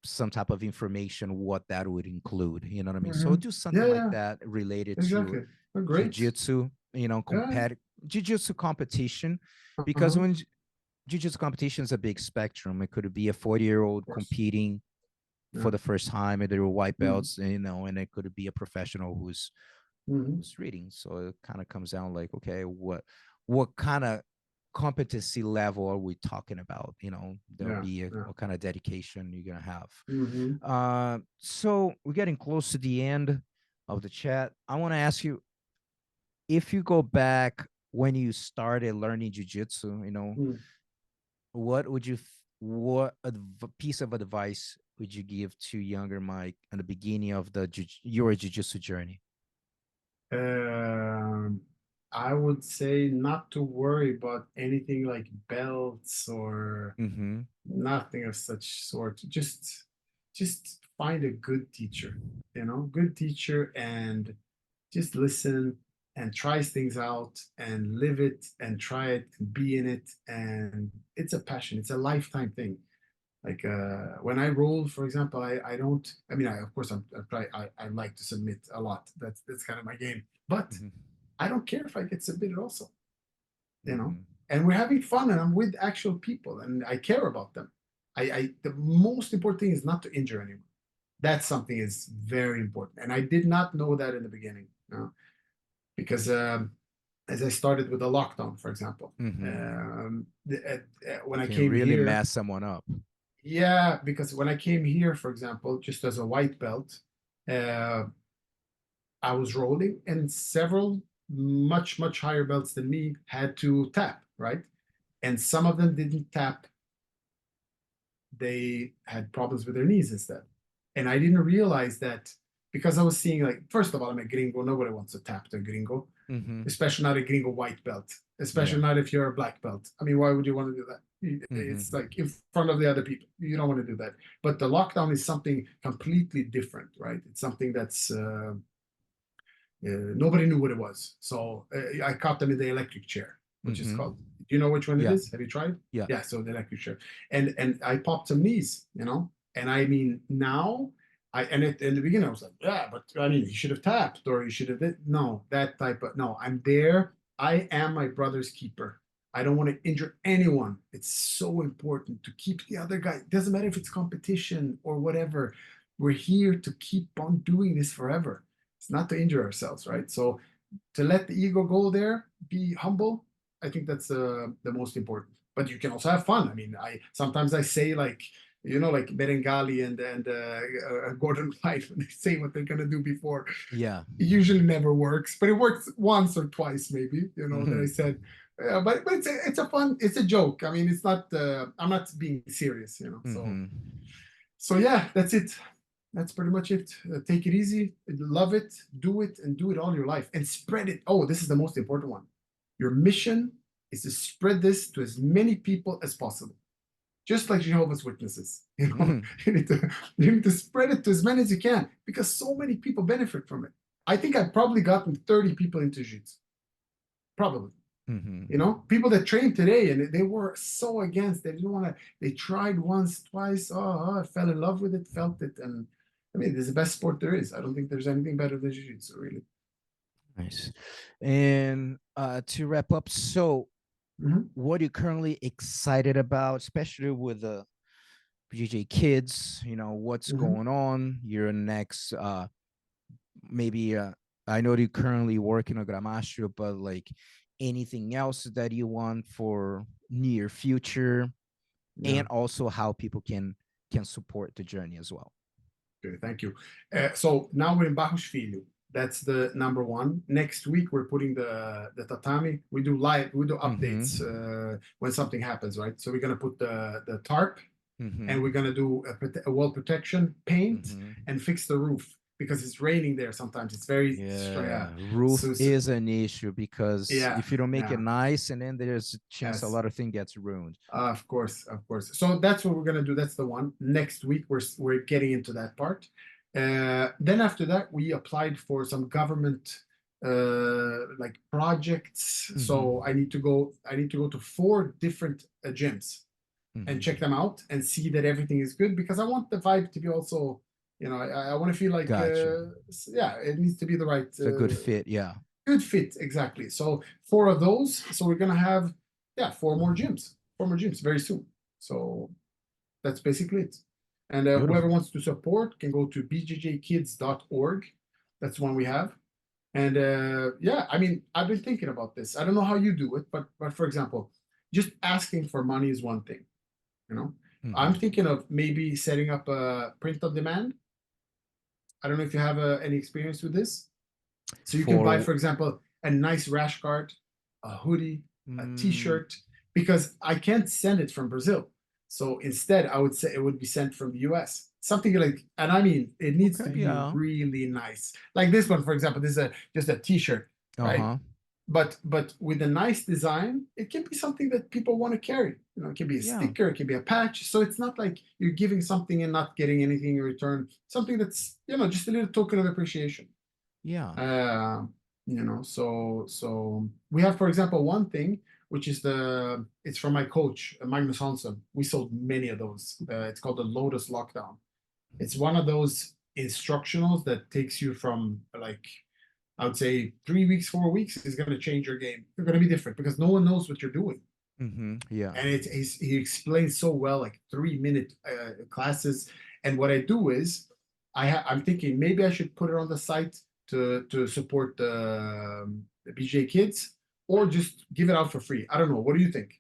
some type of information, what that would include, you know what I mean? So Mhm. do something Yeah, like yeah, that related to exactly. Oh, great. jujitsu, Yeah. jujitsu competition, because Uh-huh. when jiu-jitsu competition is a big spectrum. It could be a 40-year-old Of course. competing Yeah. for the first time, and they were white Mhm, belts, and it could be a professional mhm. who's reading. So it kind of comes down like, okay, what kind of competency level are we talking about? There'll Yeah, be yeah. what kind of dedication you're gonna have. Mhm, So we're getting close to the end of the chat. I want to ask you, if you go back when you started learning jujitsu, mm, what would you what piece of advice would you give to younger Mike at the beginning of your jiu-jitsu journey? Um, I would say not to worry about anything like belts or Mm-hmm. nothing of such sort. Just find a good teacher, good teacher, and just listen and try things out and live it and try it and be in it. And it's a passion. It's a lifetime thing. Like when I roll, for example, I don't. I mean, of course, I like to submit a lot. That's kind of my game. But Mm-hmm. I don't care if I get submitted also, you know. Mm-hmm. And we're having fun, and I'm with actual people, and I care about them. The most important thing is not to injure anyone. That's something is very important, and I did not know that in the beginning, because as I started with the lockdown, for example, Mm-hmm. when You I can came really here, mess someone up. yeah, because when I came here, for example, just as a white belt, uh, I was rolling, and several much higher belts than me had to tap, right? And some of them didn't tap. They had problems with their knees instead. And I didn't realize that because I was seeing, like, first of all, I'm a gringo. Nobody wants to tap to a gringo, Mm-hmm. especially not a gringo white belt, Yeah. especially not if you're a black belt. I mean, why would you want to do that? It's Mm-hmm. like in front of the other people. You don't want to do that. But the lockdown is something completely different, right? It's something that's nobody knew what it was. So I caught them in the electric chair, which is Mm-hmm. called. Do you know which one it Yeah. is? Have you tried? Yeah. Yeah, so the electric chair, and I popped some knees, and I mean now. And in the beginning I was like, yeah, but I mean, you should have tapped or you should have no, that type of no. I'm there. I am my brother's keeper. I don't want to injure anyone. It's so important to keep the other guy. It doesn't matter if it's competition or whatever. We're here to keep on doing this forever. It's not to injure ourselves, right? So to let the ego go there, be humble. I think that's the most important. But you can also have fun. I mean, I sometimes I say like like Berengali and Gordon White when they say what they're gonna do before. Yeah. It usually never works, but it works once or twice maybe. That I Mm-hmm. said. But it's a fun, it's a joke. I mean, it's not. I'm not being serious. So Mm-hmm. yeah, that's it. That's pretty much it. Take it easy, love it, and do it all your life, and spread it. Oh, this is the most important one. Your mission is to spread this to as many people as possible, just like Jehovah's Witnesses. Mm-hmm. You need to spread it to as many as you can because so many people benefit from it. I think I've probably gotten 30 people into Jiu-Jitsu. Probably. Mm-hmm. People that train today and they were so against. They didn't want to. They tried once, twice. I fell in love with it, felt it, and I mean, it's the best sport there is. I don't think there's anything better than jiu-jitsu, really. Nice. And to wrap up, so Mhm. what are you currently excited about, especially with the BJJ kids? What's Mhm. going on? Your next maybe I know you're currently working on Gramastro, but like anything else that you want for near future, Yeah. and also how people can support the journey as well. Okay. Thank you. So now we're in Barros Filho. That's the number one. Next week we're putting the tatami. We do live. We do updates Mm-hmm. when something happens, right? So we're gonna put the tarp, and we're Mm-hmm. gonna do a wall protection, paint, Mm-hmm. and fix the roof because it's raining there sometimes. It's very yeah. Yeah, roof So is an issue because yeah, if you don't make it yeah, nice, and then there's a chance a yes. lot of thing gets ruined. Of course, of course. So that's what we're gonna do. That's the one. Next week we're getting into that part. Then after that, we applied for some government like projects. So Mm-hmm. I need to go to 4 different gyms and check Mm-hmm. them out and see that everything is good because I want the vibe to be also, I want to feel like Gotcha. yeah, it needs to be the right It's a good fit. Yeah. good fit exactly. So 4 of those. So we're gonna have yeah 4 more gyms very soon. So that's basically it. And whoever Beautiful. wants to support can go to bjjkids.org. That's one we have. And yeah, I mean, I've been thinking about this. I don't know how you do it, but for example, just asking for money is one thing. You know, I'm Mm-hmm. thinking of maybe setting up a print on demand. I don't know if you have any experience with this. So you can buy, For for example, a nice rash guard, a hoodie, a mm, t-shirt, because I can't send it from Brazil. So instead, I would say it would be sent from the US. Something like, and I mean, it needs to Okay, be yeah. really nice. Like this one, for example, this is just a t-shirt, right? Uh-huh. But with a nice design, it can be something that people want to carry. You know, it can be a Yeah. sticker, it can be a patch. So it's not like you're giving something and not getting anything in return. Something that's, just a little token of appreciation. Yeah. Uh, so we have, for example, one thing which is it's from my coach, Magnus Hansen. We sold many of those. It's called the Lotus Lockdown. It's one of those instructionals that takes you from, like, I would say 3 weeks, 4 weeks is going to change your game. You're going to be different because no one knows what you're doing. Yeah. And he explains so well, like 3 minute classes. And what I do is I'm thinking maybe I should put it on the site to support the BJ kids, or just give it out for free. I don't know. What do you think?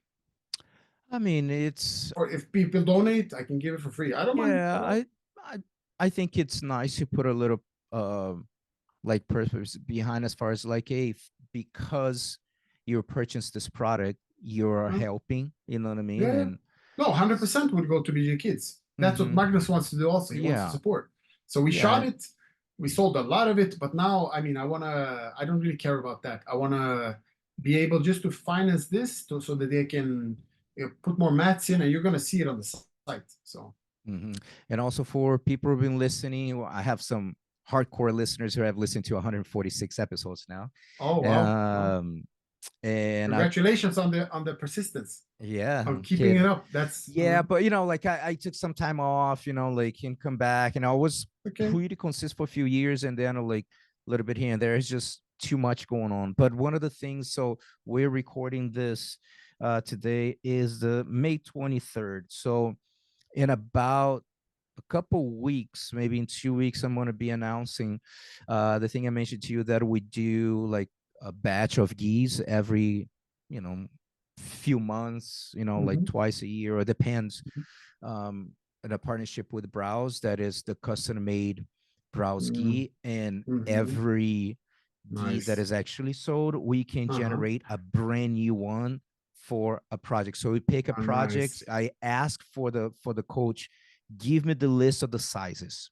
I mean, it's Or if people donate, I can give it for free. I don't mind yeah, at all. I I think it's nice to put a little like purpose behind, as far as like, hey, because you purchased this product, you're Huh? helping, you know what I Yeah, mean? yeah. And No, 100% would go to BJ Kids. That's what mm-hmm, Magnus wants to do also. He wants to yeah, support. So we yeah, shot it. We sold a lot of it, but now, I mean, I don't really care about that. I want to be able just to finance this so that they can, put more mats in, and you're going to see it on the site. So, mm-hmm. And also for people who've been listening, well, I have some hardcore listeners who have listened to 146 episodes now. oh, wow. Wow. Um, and I Congratulations on the persistence yeah, of keeping it kid. up. That's Yeah, but like I took some time off, like, and come back, and I was okay. pretty consistent for a few years, and then like a little bit here and there. It's just too much going on. But one of the things, so we're recording this today is the May 23rd. So in about a couple weeks, maybe in 2 weeks, I'm going to be announcing the thing I mentioned to you, that we do like a batch of geese every, you know, few months, like Hmm. twice a year, or depends. Um, in a partnership with Browse, that is the custom made Browse Mm-hmm. gi, and Mm-hmm. every gi that Nice. is actually sold, we can Uh-huh. generate a brand new one for a project. So we pick a Oh, project. nice. I ask for the coach, give me the list of the sizes.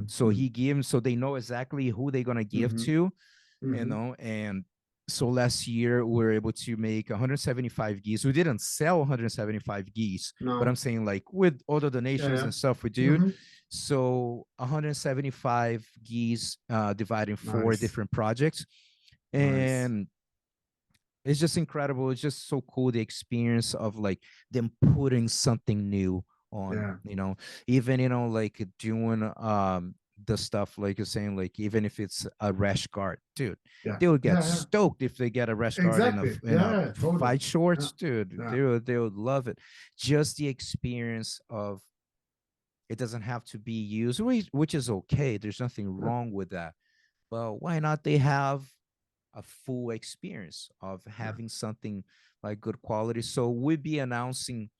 So Mm-hmm. he gives, so they know exactly who they're gonna give Mm-hmm. to, Mm-hmm. and so last year we were able to make 175 geese. We didn't sell 175 geese, but I'm No. saying, like, with all the Yeah, donations yeah. and stuff we do. Mm-hmm. So 175 geese divided in four Nice. different projects. Nice. And it's just incredible. It's just so cool, the experience of like them putting something new on, Yeah. even like doing the stuff like you're saying, like even if it's a rash guard, dude, Yeah. they would get Yeah, yeah. stoked if they get a rash guard in a Exactly. in Yeah, a yeah, totally. fight Yeah. shorts, dude. Yeah. They would love it. Just the experience of, it doesn't have to be used, which is okay. There's nothing Yeah. wrong with that. But why not they have a full experience of Yeah. having something like good quality? So we'll be announcing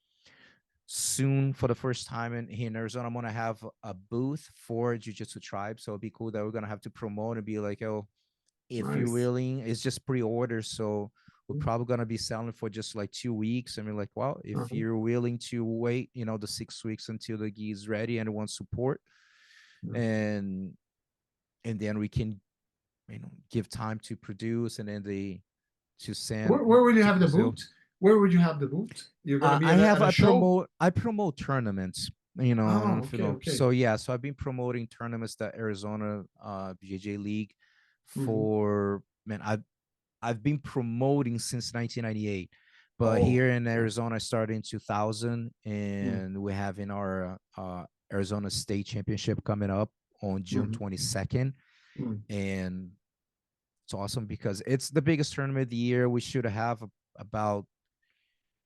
soon for the first time in Arizona. I'm gonna have a booth for Jiu-Jitsu Tribe. So it'll be cool that we're gonna have to promote and be like, oh, if you're Nice. willing, it's just pre-order. So we're probably gonna be selling for just like 2 weeks. I mean, like, well, if Uh-huh. you're willing to wait, the 6 weeks until the gi is ready and want support, Yeah. and then we can, give time to produce, and then they to send Where will you to have the Brazil. boot? Where would you have the boot? You're gonna be I at have a show? I promote tournaments. I don't know Oh, if you okay, know. okay. So yeah, so I've been promoting tournaments, that Arizona BJJ League, Mm-hmm. for, man. I've been promoting since 1998, but Oh, here in okay. Arizona I started in 2000, Mm-hmm. and we have in our Arizona State Championship coming up on June Mm-hmm. 22nd, Mm-hmm. and it's awesome because it's the biggest tournament of the year. We should have about,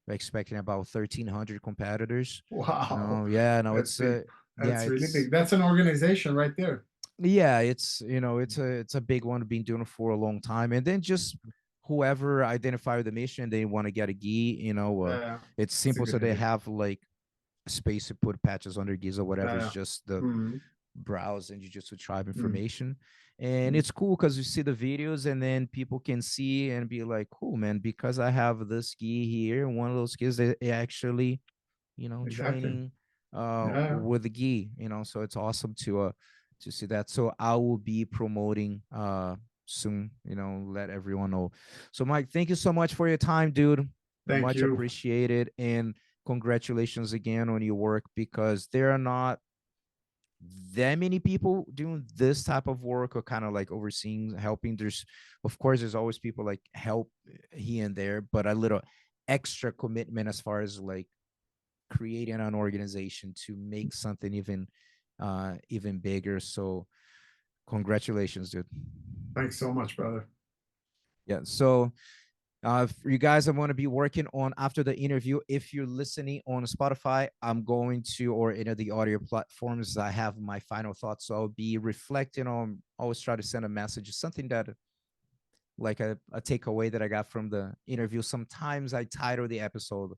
we're expecting about 1,300 competitors. Wow. No, yeah, no, That's it's big. yeah, That's really big. That's an organization right there. it's a big one. Been doing it for a long time, and then just whoever identify with the mission, they want to get a gi. It's It's a simple, good so they idea. have like space to put patches on their gis or whatever. It's Yeah. just the Mm-hmm. browse and Jiu-Jitsu Tribe Mm-hmm. information. And it's cool because you see the videos, and then people can see and be like, cool, man, because I have this ski here, one of those skis, they actually Exactly. training Yeah. with the gi, so it's awesome to see that. So I will be promoting soon, let everyone know. So Mike, thank you so much for your time, dude. Thank Much you. appreciated, and congratulations again on your work, because there are not that many people doing this type of work, or kind of like overseeing, helping. There's, of course, there's always people like help here and there, but a little extra commitment as far as like creating an organization to make something even bigger. So congratulations, dude. Thanks so much, brother. Yeah. So for you guys, I'm going to be working on after the interview. If you're listening on Spotify, I'm going to, or any of the audio platforms, I have my final thoughts. So I'll be reflecting on, always try to send a message, something that like a takeaway that I got from the interview. Sometimes I title the episode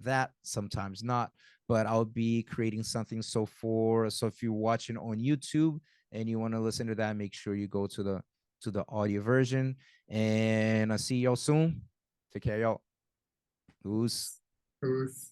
that, sometimes not, but I'll be creating something. So if you're watching on YouTube and you want to listen to that, make sure you go to the audio version. And I'll see y'all soon. Take care, y'all. Who's Who's